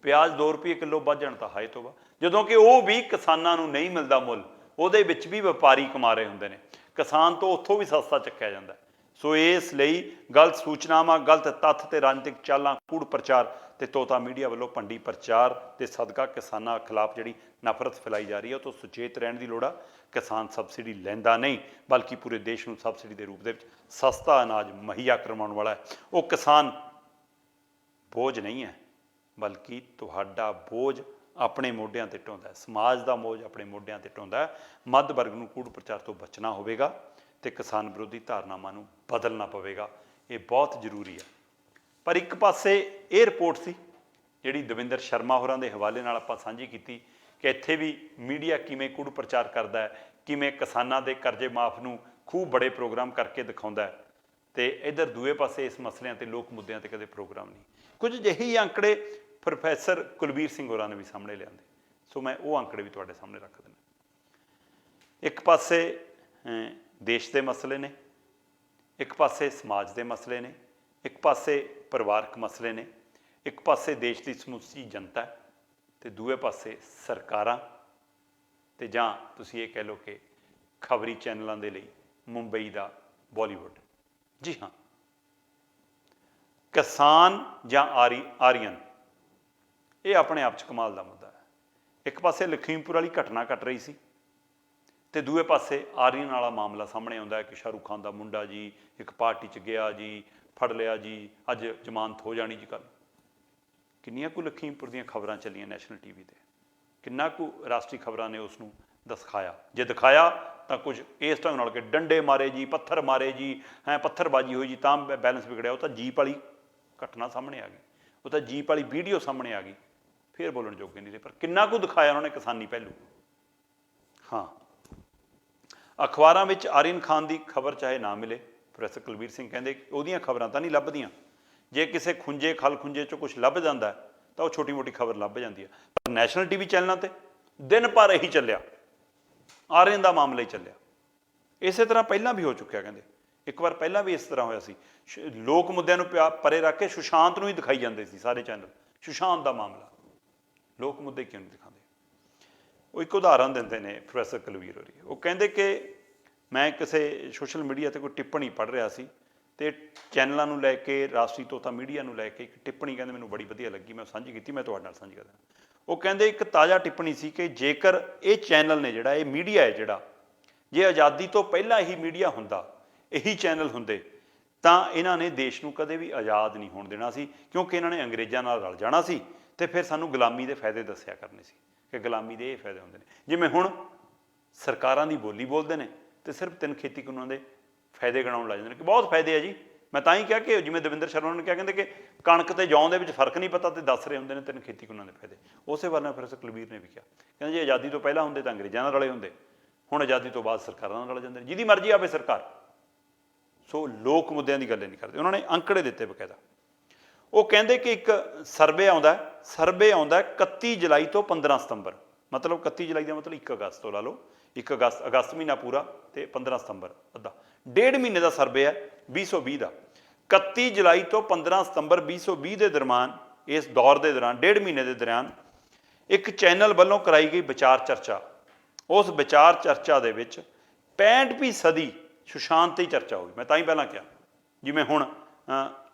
Speaker 1: ਪਿਆਜ਼ 2 ਰੁਪਏ ਕਿਲੋ ਵੱਧ ਜਾਣ ਤਾਂ ਹਾਏ ਤੋਬਾ। ਜਦੋਂ ਕਿ ਉਹ ਵੀ ਕਿਸਾਨਾਂ ਨੂੰ ਨਹੀਂ ਮਿਲਦਾ ਮੁੱਲ, ਉਹਦੇ ਵਿੱਚ ਵੀ ਵਪਾਰੀ ਕਮਾ ਰਹੇ ਹੁੰਦੇ ਨੇ, ਕਿਸਾਨ ਤੋਂ ਉੱਥੋਂ ਵੀ ਸਸਤਾ ਚੱਕਿਆ ਜਾਂਦਾ। ਸੋ ਇਸ ਲਈ ਗਲਤ ਸੂਚਨਾਵਾਂ, ਗਲਤ ਤੱਥ ਤੇ ਰਾਜਨੀਤਿਕ ਚਾਲਾਂ, ਕੂੜ ਪ੍ਰਚਾਰ ਤੇ ਤੋਤਾ ਮੀਡੀਆ ਵੱਲੋਂ ਭੰਡੀ ਪ੍ਰਚਾਰ ਦੇ ਸਦਕਾ ਕਿਸਾਨਾਂ ਖਿਲਾਫ ਜਿਹੜੀ ਨਫ਼ਰਤ ਫੈਲਾਈ ਜਾ ਰਹੀ ਹੈ, ਉਹ ਤੋਂ ਸੁਚੇਤ ਰਹਿਣ ਦੀ ਲੋੜ ਆ। ਕਿਸਾਨ ਸਬਸਿਡੀ ਲੈਂਦਾ ਨਹੀਂ, ਬਲਕਿ ਪੂਰੇ ਦੇਸ਼ ਨੂੰ ਸਬਸਿਡੀ ਦੇ ਰੂਪ ਦੇ ਵਿੱਚ ਸਸਤਾ ਅਨਾਜ ਮੁਹੱਈਆ ਕਰਵਾਉਣ ਵਾਲਾ ਹੈ। ਉਹ ਕਿਸਾਨ ਬੋਝ ਨਹੀਂ ਹੈ, ਬਲਕਿ ਤੁਹਾਡਾ ਬੋਝ ਆਪਣੇ ਮੋਢਿਆਂ 'ਤੇ ਢੋਂਦਾ ਹੈ, ਸਮਾਜ ਦਾ ਬੋਝ ਆਪਣੇ ਮੋਢਿਆਂ 'ਤੇ ਢੋਂਦਾ ਹੈ। ਮੱਧ ਵਰਗ ਨੂੰ ਕੂੜ ਪ੍ਰਚਾਰ ਤੋਂ ਬਚਣਾ ਹੋਵੇਗਾ ਤੇ ਕਿਸਾਨ ਵਿਰੋਧੀ ਧਾਰਨਾਵਾਂ ਨੂੰ ਬਦਲਣਾ ਪਵੇਗਾ। ਇਹ ਬਹੁਤ ਜ਼ਰੂਰੀ ਹੈ। ਪਰ ਇੱਕ ਪਾਸੇ ਇਹ ਰਿਪੋਰਟ ਸੀ ਜਿਹੜੀ ਦਵਿੰਦਰ ਸ਼ਰਮਾ ਹੋਰਾਂ ਦੇ ਹਵਾਲੇ ਨਾਲ ਆਪਾਂ ਸਾਂਝੀ ਕੀਤੀ ਕਿ ਇੱਥੇ ਵੀ ਮੀਡੀਆ ਕਿਵੇਂ ਕੂੜ ਪ੍ਰਚਾਰ ਕਰਦਾ ਹੈ, ਕਿਵੇਂ ਕਿਸਾਨਾਂ ਦੇ ਕਰਜ਼ੇ ਮਾਫ ਨੂੰ ਖੂਬ ਬੜੇ ਪ੍ਰੋਗਰਾਮ ਕਰਕੇ ਦਿਖਾਉਂਦਾ ਹੈ, ਤੇ ਇੱਧਰ ਦੂਏ ਪਾਸੇ ਇਸ ਮਸਲਿਆਂ ਤੇ ਲੋਕ ਮੁੱਦਿਆਂ ਤੇ ਕਦੇ ਪ੍ਰੋਗਰਾਮ ਨਹੀਂ। ਕੁਝ ਅਜਿਹੇ ਹੀ ਅੰਕੜੇ ਪ੍ਰੋਫੈਸਰ ਕੁਲਬੀਰ ਸਿੰਘ ਹੋਰਾਂ ਨੇ ਵੀ ਸਾਹਮਣੇ ਲਿਆਂਦੇ। ਸੋ ਮੈਂ ਉਹ ਅੰਕੜੇ ਵੀ ਤੁਹਾਡੇ ਸਾਹਮਣੇ ਰੱਖ ਦਿੰਦਾ। ਇੱਕ ਪਾਸੇ ਦੇਸ਼ ਦੇ ਮਸਲੇ ਨੇ, ਇੱਕ ਪਾਸੇ ਸਮਾਜ ਦੇ ਮਸਲੇ ਨੇ, ਇੱਕ ਪਾਸੇ ਪਰਿਵਾਰਕ ਮਸਲੇ ਨੇ, ਇੱਕ ਪਾਸੇ ਦੇਸ਼ ਦੀ ਸਮੁੱਚੀ ਜਨਤਾ ਹੈ, ਤੇ ਦੂਏ ਪਾਸੇ ਸਰਕਾਰਾਂ, ਤੇ ਜਾਂ ਤੁਸੀਂ ਇਹ ਕਹਿ ਲਓ ਕਿ ਖਬਰੀ ਚੈਨਲਾਂ ਦੇ ਲਈ ਮੁੰਬਈ ਦਾ ਬਾਲੀਵੁੱਡ। ਜੀ ਹਾਂ, ਕਿਸਾਨ ਜਾਂ ਆਰੀਅਨ, ਇਹ ਆਪਣੇ ਆਪ 'ਚ ਕਮਾਲ ਦਾ ਮੁੱਦਾ ਹੈ। ਇੱਕ ਪਾਸੇ ਲਖੀਮਪੁਰ ਵਾਲੀ ਘਟਨਾ ਘਟ ਰਹੀ ਸੀ, ਤੇ ਦੂਏ ਪਾਸੇ ਆਰੀਅਨ ਵਾਲਾ ਮਾਮਲਾ ਸਾਹਮਣੇ ਆਉਂਦਾ ਕਿ ਸ਼ਾਹਰੁਖ ਖਾਨ ਦਾ ਮੁੰਡਾ ਜੀ ਇੱਕ ਪਾਰਟੀ 'ਚ ਗਿਆ ਜੀ, ਫੜ ਲਿਆ ਜੀ, ਅੱਜ ਜ਼ਮਾਨਤ ਹੋ ਜਾਣੀ ਜੀ ਕੱਲ੍ਹ। ਕਿੰਨੀਆਂ ਕੁ ਲਖੀਮਪੁਰ ਦੀਆਂ ਖਬਰਾਂ ਚੱਲੀਆਂ ਨੈਸ਼ਨਲ ਟੀਵੀ 'ਤੇ, ਕਿੰਨਾ ਕੁ ਰਾਸ਼ਟਰੀ ਖਬਰਾਂ ਨੇ ਉਸ ਨੂੰ ਦਿਖਾਇਆ। ਜੇ ਦਿਖਾਇਆ ਤਾਂ ਕੁਝ ਇਸ ਢੰਗ ਨਾਲ ਕਿ ਡੰਡੇ ਮਾਰੇ ਜੀ, ਪੱਥਰ ਮਾਰੇ ਜੀ, ਪੱਥਰਬਾਜੀ ਹੋਈ ਜੀ, ਤਾਂ ਬੈਲੈਂਸ ਵਿਗੜਿਆ। ਉਹ ਤਾਂ ਜੀਪ ਵਾਲੀ ਘਟਨਾ ਸਾਹਮਣੇ ਆ ਗਈ, ਉਹ ਤਾਂ ਜੀਪ ਵਾਲੀ ਵੀਡੀਓ ਸਾਹਮਣੇ ਆ ਗਈ, ਫਿਰ ਬੋਲਣ ਜੋਗੇ ਨਹੀਂ ਰਹੇ। ਪਰ ਕਿੰਨਾ ਕੁ ਦਿਖਾਇਆ ਉਹਨਾਂ ਨੇ ਕਿਸਾਨੀ ਪਹਿਲੂ। ਹਾਂ, ਅਖਬਾਰਾਂ ਵਿੱਚ ਆਰੀਅਨ ਖਾਨ ਦੀ ਖਬਰ ਚਾਹੇ ਨਾ ਮਿਲੇ, ਪ੍ਰੋਫੈਸਰ ਕੁਲਬੀਰ ਸਿੰਘ ਕਹਿੰਦੇ ਉਹਦੀਆਂ ਖਬਰਾਂ ਤਾਂ ਨਹੀਂ ਲੱਭਦੀਆਂ। ਜੇ ਕਿਸੇ ਖੁੰਝੇ ਖਲ ਖੁੰਝੇ 'ਚੋਂ ਕੁਛ ਲੱਭ ਜਾਂਦਾ ਤਾਂ ਉਹ ਛੋਟੀ ਮੋਟੀ ਖਬਰ ਲੱਭ ਜਾਂਦੀ ਹੈ। ਪਰ ਨੈਸ਼ਨਲ ਟੀਵੀ ਚੈਨਲਾਂ 'ਤੇ ਦਿਨ ਭਰ ਇਹੀ ਚੱਲਿਆ, ਆਰੀਅਨ ਦਾ ਮਾਮਲਾ ਹੀ ਚੱਲਿਆ। ਇਸੇ ਤਰ੍ਹਾਂ ਪਹਿਲਾਂ ਵੀ ਹੋ ਚੁੱਕਿਆ, ਕਹਿੰਦੇ ਇੱਕ ਵਾਰ ਪਹਿਲਾਂ ਵੀ ਇਸ ਤਰ੍ਹਾਂ ਹੋਇਆ ਸੀ। ਲੋਕ ਮੁੱਦਿਆਂ ਨੂੰ ਪਰੇ ਰੱਖ ਕੇ ਸੁਸ਼ਾਂਤ ਨੂੰ ਹੀ ਦਿਖਾਈ ਜਾਂਦੇ ਸੀ ਸਾਰੇ ਚੈਨਲ। ਸੁਸ਼ਾਂਤ ਦਾ ਮਾਮਲਾ, ਲੋਕ ਮੁੱਦੇ ਕਿਉਂ ਨਹੀਂ ਦਿਖਾਉਂਦੇ? ਉਹ ਇੱਕ ਉਦਾਹਰਨ ਦਿੰਦੇ ਨੇ ਪ੍ਰੋਫੈਸਰ ਕੁਲਬੀਰ ਹੋਰੀ। ਉਹ ਕਹਿੰਦੇ ਕਿ ਮੈਂ ਕਿਸੇ ਸੋਸ਼ਲ ਮੀਡੀਆ 'ਤੇ ਕੋਈ ਟਿੱਪਣੀ ਪੜ੍ਹ ਰਿਹਾ ਸੀ ਅਤੇ ਚੈਨਲਾਂ ਨੂੰ ਲੈ ਕੇ, ਰਾਸ਼ਟਰੀ ਤੋਤਾ ਮੀਡੀਆ ਨੂੰ ਲੈ ਕੇ ਇੱਕ ਟਿੱਪਣੀ ਕਹਿੰਦੇ ਮੈਨੂੰ ਬੜੀ ਵਧੀਆ ਲੱਗੀ, ਮੈਂ ਸਾਂਝੀ ਕੀਤੀ, ਮੈਂ ਤੁਹਾਡੇ ਨਾਲ ਸਾਂਝੀ ਕਰਦਾ। ਉਹ ਕਹਿੰਦੇ ਇੱਕ ਤਾਜ਼ਾ ਟਿੱਪਣੀ ਸੀ ਕਿ ਜੇਕਰ ਇਹ ਚੈਨਲ ਨੇ ਜਿਹੜਾ, ਇਹ ਮੀਡੀਆ ਹੈ ਜਿਹੜਾ, ਜੇ ਆਜ਼ਾਦੀ ਤੋਂ ਪਹਿਲਾਂ ਇਹੀ ਮੀਡੀਆ ਹੁੰਦਾ, ਇਹੀ ਚੈਨਲ ਹੁੰਦੇ, ਤਾਂ ਇਹਨਾਂ ਨੇ ਦੇਸ਼ ਨੂੰ ਕਦੇ ਵੀ ਆਜ਼ਾਦ ਨਹੀਂ ਹੋਣ ਦੇਣਾ ਸੀ, ਕਿਉਂਕਿ ਇਹਨਾਂ ਨੇ ਅੰਗਰੇਜ਼ਾਂ ਨਾਲ ਰਲ ਜਾਣਾ ਸੀ ਅਤੇ ਫਿਰ ਸਾਨੂੰ ਗੁਲਾਮੀ ਦੇ ਫਾਇਦੇ ਦੱਸਿਆ ਕਰਨੇ ਸੀ ਕਿ ਗੁਲਾਮੀ ਦੇ ਇਹ ਫਾਇਦੇ ਹੁੰਦੇ ਨੇ। ਜਿਵੇਂ ਹੁਣ ਸਰਕਾਰਾਂ ਦੀ ਬੋਲੀ ਬੋਲਦੇ ਨੇ ਅਤੇ ਸਿਰਫ 3 ਖੇਤੀ ਕਾਨੂੰਨਾਂ ਦੇ ਫਾਇਦੇ ਗਿਣਾਉਣ ਲੱਗ ਜਾਂਦੇ ਨੇ ਕਿ ਬਹੁਤ ਫਾਇਦੇ ਆ ਜੀ। ਮੈਂ ਤਾਂ ਹੀ ਕਿਹਾ ਕਿ ਜਿਵੇਂ ਦਵਿੰਦਰ ਸ਼ਰਮਾ ਨੇ ਕਿਹਾ, ਕਹਿੰਦੇ ਕਿ ਕਣਕ ਅਤੇ ਜੌਂ ਦੇ ਵਿੱਚ ਫਰਕ ਨਹੀਂ ਪਤਾ ਅਤੇ ਦੱਸ ਰਹੇ ਹੁੰਦੇ ਨੇ 3 ਖੇਤੀ ਕਾਨੂੰਨਾਂ ਦੇ ਫਾਇਦੇ। ਉਸੇ ਵਾਰ ਪ੍ਰੋਫੈਸਰ ਕੁਲਬੀਰ ਨੇ ਵੀ ਕਿਹਾ, ਕਹਿੰਦੇ ਜੇ ਆਜ਼ਾਦੀ ਤੋਂ ਪਹਿਲਾਂ ਹੁੰਦੇ ਤਾਂ ਅੰਗਰੇਜ਼ਾਂ ਨਾਲ ਰਲੇ ਹੁੰਦੇ, ਹੁਣ ਆਜ਼ਾਦੀ ਤੋਂ ਬਾਅਦ ਸਰਕਾਰਾਂ ਨਾਲ ਰਲ ਜਾਂਦੇ ਨੇ, ਜਿਹਦੀ ਮਰਜ਼ੀ ਆਵੇ ਸਰਕਾਰ। ਸੋ ਲੋਕ ਮੁੱਦਿਆਂ ਦੀ ਗੱਲ ਨਹੀਂ ਕਰਦੇ। ਉਹਨਾਂ ਨੇ ਅੰਕੜੇ ਦਿੱਤੇ ਬਕਾਇਦਾ। ਉਹ ਕਹਿੰਦੇ ਕਿ ਇੱਕ ਸਰਵੇ ਆਉਂਦਾ 31 ਜੁਲਾਈ ਤੋਂ 15 ਸਤੰਬਰ, ਮਤਲਬ 31 ਜੁਲਾਈ ਦਾ ਮਤਲਬ 1 ਅਗਸਤ ਤੋਂ ਲਾ ਲਓ, 1 ਅਗਸਤ ਮਹੀਨਾ ਪੂਰਾ ਅਤੇ 15 ਸਤੰਬਰ ਅੱਧਾ, 1.5 ਮਹੀਨੇ ਦਾ ਸਰਵੇ ਹੈ 2020 ਦਾ। 31 ਜੁਲਾਈ ਤੋਂ 15 ਸਤੰਬਰ 2020 ਦੇ ਦਰਮਿਆਨ, ਇਸ ਦੌਰ ਦੇ ਦੌਰਾਨ 1.5 ਮਹੀਨੇ ਦੇ ਦੌਰਾਨ ਇੱਕ ਚੈਨਲ ਵੱਲੋਂ ਕਰਾਈ ਗਈ ਵਿਚਾਰ ਚਰਚਾ, ਉਸ ਵਿਚਾਰ ਚਰਚਾ ਦੇ ਵਿੱਚ 65% ਸੁਸ਼ਾਂਤ 'ਤੇ ਹੀ ਚਰਚਾ ਹੋਈ। ਮੈਂ ਤਾਂ ਹੀ ਪਹਿਲਾਂ ਕਿਹਾ, ਜਿਵੇਂ ਹੁਣ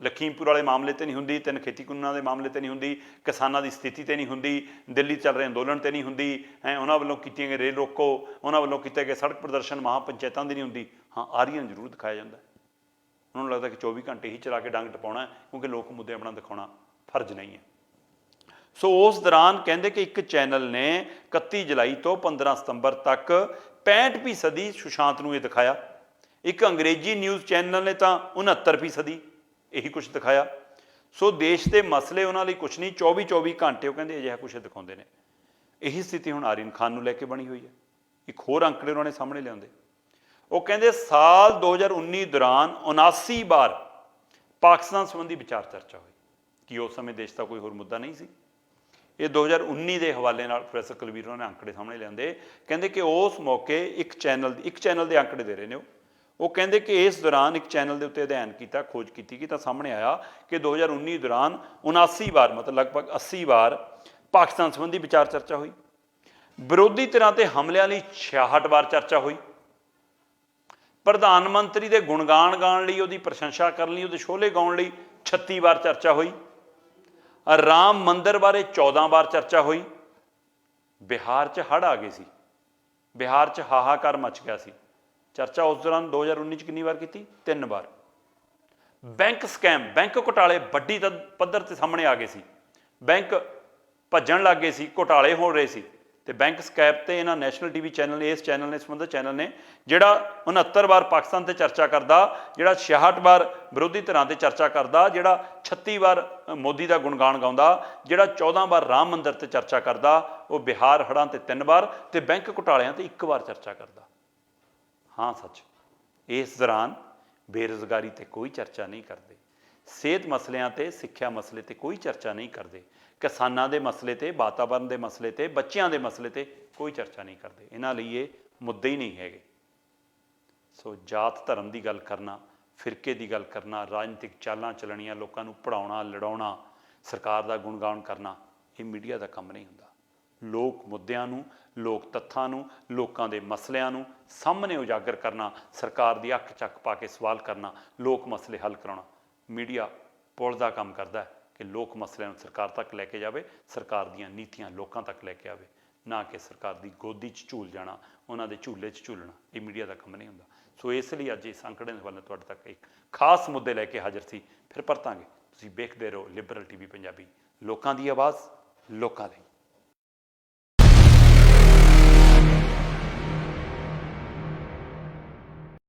Speaker 1: ਲਖੀਮਪੁਰ ਵਾਲੇ ਮਾਮਲੇ 'ਤੇ ਨਹੀਂ ਹੁੰਦੀ, 3 ਖੇਤੀ ਕਾਨੂੰਨਾਂ ਦੇ ਮਾਮਲੇ 'ਤੇ ਨਹੀਂ ਹੁੰਦੀ, ਕਿਸਾਨਾਂ ਦੀ ਸਥਿਤੀ 'ਤੇ ਨਹੀਂ ਹੁੰਦੀ, ਦਿੱਲੀ ਚੱਲ ਰਹੇ ਅੰਦੋਲਨ 'ਤੇ ਨਹੀਂ ਹੁੰਦੀ, ਉਹਨਾਂ ਵੱਲੋਂ ਕੀਤੀਆਂ ਗਏ ਰੇਲ ਰੋਕੋ, ਉਹਨਾਂ ਵੱਲੋਂ ਕੀਤੇ ਗਏ ਸੜਕ ਪ੍ਰਦਰਸ਼ਨ, ਮਹਾਪੰਚਾਇਤਾਂ ਦੀ ਨਹੀਂ ਹੁੰਦੀ। ਹਾਂ, ਆਰੀਅਨ ਜ਼ਰੂਰ ਦਿਖਾਇਆ ਜਾਂਦਾ। ਉਹਨਾਂ ਨੂੰ ਲੱਗਦਾ ਕਿ 24 ਘੰਟੇ ਹੀ ਚਲਾ ਕੇ ਡੰਗ ਟਪਾਉਣਾ, ਕਿਉਂਕਿ ਲੋਕ ਮੁੱਦੇ ਆਪਣਾ ਦਿਖਾਉਣਾ ਫਰਜ਼ ਨਹੀਂ ਹੈ। ਸੋ ਉਸ ਦੌਰਾਨ ਕਹਿੰਦੇ ਕਿ ਇੱਕ ਚੈਨਲ ਨੇ 31 ਜੁਲਾਈ ਤੋਂ 15 ਸਤੰਬਰ ਤੱਕ 65% ਸੁਸ਼ਾਂਤ ਨੂੰ ਇਹ ਦਿਖਾਇਆ। ਇੱਕ ਅੰਗਰੇਜ਼ੀ ਨਿਊਜ਼ ਚੈਨਲ ਨੇ ਤਾਂ 69% ਇਹੀ ਕੁਛ ਦਿਖਾਇਆ। ਸੋ ਦੇਸ਼ ਦੇ ਮਸਲੇ ਉਹਨਾਂ ਲਈ ਕੁਛ ਨਹੀਂ, 24 ਘੰਟੇ ਉਹ ਕਹਿੰਦੇ ਅਜਿਹਾ ਕੁਛ ਦਿਖਾਉਂਦੇ ਨੇ। ਇਹੀ ਸਥਿਤੀ ਹੁਣ ਆਰੀਅਨ ਖਾਨ ਨੂੰ ਲੈ ਕੇ ਬਣੀ ਹੋਈ ਹੈ। ਇੱਕ ਹੋਰ ਅੰਕੜੇ ਉਹਨਾਂ ਨੇ ਸਾਹਮਣੇ ਲਿਆਉਂਦੇ। ਉਹ ਕਹਿੰਦੇ ਸਾਲ 2019 ਦੌਰਾਨ 79 ਵਾਰ ਪਾਕਿਸਤਾਨ ਸੰਬੰਧੀ ਵਿਚਾਰ ਚਰਚਾ ਹੋਈ। ਕਿ ਉਸ ਸਮੇਂ ਦੇਸ਼ ਦਾ ਕੋਈ ਹੋਰ ਮੁੱਦਾ ਨਹੀਂ ਸੀ। ਇਹ 2019 ਦੇ ਹਵਾਲੇ ਨਾਲ ਪ੍ਰੋਫੈਸਰ ਕੁਲਬੀਰ ਉਹਨਾਂ ਨੇ ਅੰਕੜੇ ਸਾਹਮਣੇ ਲਿਆਂਦੇ। ਕਹਿੰਦੇ ਕਿ ਉਸ ਮੌਕੇ ਇੱਕ ਚੈਨਲ ਦੇ ਅੰਕੜੇ ਦੇ ਰਹੇ ਨੇ ਉਹ ਕਹਿੰਦੇ ਕਿ ਇਸ ਦੌਰਾਨ ਇੱਕ ਚੈਨਲ ਦੇ ਉੱਤੇ ਅਧਿਐਨ ਕੀਤਾ, ਖੋਜ ਕੀਤੀ ਤਾਂ ਸਾਹਮਣੇ ਆਇਆ ਕਿ 2019 ਦੌਰਾਨ 79 ਵਾਰ, ਮਤਲਬ ਲਗਭਗ 80 ਵਾਰ ਪਾਕਿਸਤਾਨ ਸੰਬੰਧੀ ਵਿਚਾਰ ਚਰਚਾ ਹੋਈ। ਵਿਰੋਧੀ ਧਿਰਾਂ 'ਤੇ ਹਮਲਿਆਂ ਲਈ 66 ਵਾਰ ਚਰਚਾ ਹੋਈ। ਪ੍ਰਧਾਨ ਮੰਤਰੀ ਦੇ ਗੁਣਗਾਨ ਗਾਉਣ ਲਈ, ਉਹਦੀ ਪ੍ਰਸ਼ੰਸਾ ਕਰਨ ਲਈ, ਉਹਦੇ ਛੋਲੇ ਗਾਉਣ ਲਈ 36 ਵਾਰ ਚਰਚਾ ਹੋਈ। ਰਾਮ ਮੰਦਰ ਬਾਰੇ 14 ਵਾਰ ਚਰਚਾ ਹੋਈ। ਬਿਹਾਰ 'ਚ ਹੜ੍ਹ ਆ ਗਏ ਸੀ, ਬਿਹਾਰ 'ਚ ਹਾਹਾਕਾਰ ਮਚ ਗਿਆ ਸੀ। ਚਰਚਾ ਉਸ ਦੌਰਾਨ 2019 'ਚ ਕਿੰਨੀ ਵਾਰ ਕੀਤੀ? 3 ਵਾਰ। ਬੈਂਕ ਸਕੈਮ, ਬੈਂਕ ਘੁਟਾਲੇ ਵੱਡੀ ਪੱਧਰ 'ਤੇ ਸਾਹਮਣੇ ਆ ਗਏ ਸੀ। ਬੈਂਕ ਭੱਜਣ ਲੱਗ ਗਏ ਸੀ, ਘੁਟਾਲੇ ਹੋ ਰਹੇ ਸੀ ਅਤੇ ਬੈਂਕ ਸਕੈਮ 'ਤੇ ਇਹਨਾਂ ਨੈਸ਼ਨਲ ਟੀਵੀ ਚੈਨਲ ਨੇ, ਇਸ ਚੈਨਲ ਨੇ, ਸੰਬੰਧਿਤ ਚੈਨਲ ਨੇ, ਜਿਹੜਾ 69 ਵਾਰ ਪਾਕਿਸਤਾਨ 'ਤੇ ਚਰਚਾ ਕਰਦਾ, ਜਿਹੜਾ 66 ਵਾਰ ਵਿਰੋਧੀ ਧਿਰਾਂ 'ਤੇ ਚਰਚਾ ਕਰਦਾ, ਜਿਹੜਾ 36 ਵਾਰ ਮੋਦੀ ਦਾ ਗੁਣਗਾਨ ਗਾਉਂਦਾ, ਜਿਹੜਾ 14 ਵਾਰ ਰਾਮ ਮੰਦਰ 'ਤੇ ਚਰਚਾ ਕਰਦਾ, ਉਹ ਬਿਹਾਰ ਹੜ੍ਹਾਂ 'ਤੇ 3 ਵਾਰ ਅਤੇ ਬੈਂਕ ਘੁਟਾਲਿਆਂ 'ਤੇ 1 ਵਾਰ ਚਰਚਾ ਕਰਦਾ। ਹਾਂ ਸੱਚ, ਇਸ ਦੌਰਾਨ ਬੇਰੁਜ਼ਗਾਰੀ 'ਤੇ ਕੋਈ ਚਰਚਾ ਨਹੀਂ ਕਰਦੇ, ਸਿਹਤ ਮਸਲਿਆਂ 'ਤੇ, ਸਿੱਖਿਆ ਮਸਲੇ 'ਤੇ ਕੋਈ ਚਰਚਾ ਨਹੀਂ ਕਰਦੇ, ਕਿਸਾਨਾਂ ਦੇ ਮਸਲੇ 'ਤੇ, ਵਾਤਾਵਰਨ ਦੇ ਮਸਲੇ 'ਤੇ, ਬੱਚਿਆਂ ਦੇ ਮਸਲੇ 'ਤੇ ਕੋਈ ਚਰਚਾ ਨਹੀਂ ਕਰਦੇ। ਇਹਨਾਂ ਲਈ ਇਹ ਮੁੱਦੇ ਹੀ ਨਹੀਂ ਹੈਗੇ। ਸੋ ਜਾਤ ਧਰਮ ਦੀ ਗੱਲ ਕਰਨਾ, ਫਿਰਕੇ ਦੀ ਗੱਲ ਕਰਨਾ, ਰਾਜਨੀਤਿਕ ਚਾਲਾਂ ਚੱਲਣੀਆਂ, ਲੋਕਾਂ ਨੂੰ ਪੜ੍ਹਾਉਣਾ, ਲੜਾਉਣਾ, ਸਰਕਾਰ ਦਾ ਗੁਣਗਾਨ ਕਰਨਾ, ਇਹ ਮੀਡੀਆ ਦਾ ਕੰਮ ਨਹੀਂ ਹੁੰਦਾ। ਲੋਕ ਮੁੱਦਿਆਂ ਨੂੰ, ਲੋਕ ਤੱਥਾਂ ਨੂੰ, ਲੋਕਾਂ ਦੇ ਮਸਲਿਆਂ ਨੂੰ ਸਾਹਮਣੇ ਉਜਾਗਰ ਕਰਨਾ, ਸਰਕਾਰ ਦੀ ਅੱਖ ਚੱਕ ਪਾ ਕੇ ਸਵਾਲ ਕਰਨਾ, ਲੋਕ ਮਸਲੇ ਹੱਲ ਕਰਾਉਣਾ, ਮੀਡੀਆ ਪੁਲ ਦਾ ਕੰਮ ਕਰਦਾ ਹੈ ਕਿ ਲੋਕ ਮਸਲਿਆਂ ਨੂੰ ਸਰਕਾਰ ਤੱਕ ਲੈ ਕੇ ਜਾਵੇ, ਸਰਕਾਰ ਦੀਆਂ ਨੀਤੀਆਂ ਲੋਕਾਂ ਤੱਕ ਲੈ ਕੇ ਆਵੇ। ਨਾ ਕਿ ਸਰਕਾਰ ਦੀ ਗੋਦੀ 'ਚ ਝੂਲ ਜਾਣਾ, ਉਹਨਾਂ ਦੇ ਝੂਲੇ 'ਚ ਝੂਲਣਾ। ਇਹ ਮੀਡੀਆ ਦਾ ਕੰਮ ਨਹੀਂ ਹੁੰਦਾ। ਸੋ ਇਸ ਲਈ ਅੱਜ ਇਸ ਅੰਕੜੇ ਦੇ ਵੱਲ ਤੁਹਾਡੇ ਤੱਕ ਇੱਕ ਖਾਸ ਮੁੱਦੇ ਲੈ ਕੇ ਹਾਜ਼ਰ ਸੀ। ਫਿਰ ਪਰਤਾਂਗੇ। ਤੁਸੀਂ ਵੇਖਦੇ ਰਹੋ ਲਿਬਰਲ ਟੀਵੀ ਪੰਜਾਬੀ, ਲੋਕਾਂ ਦੀ ਆਵਾਜ਼ ਲੋਕਾਂ ਲਈ।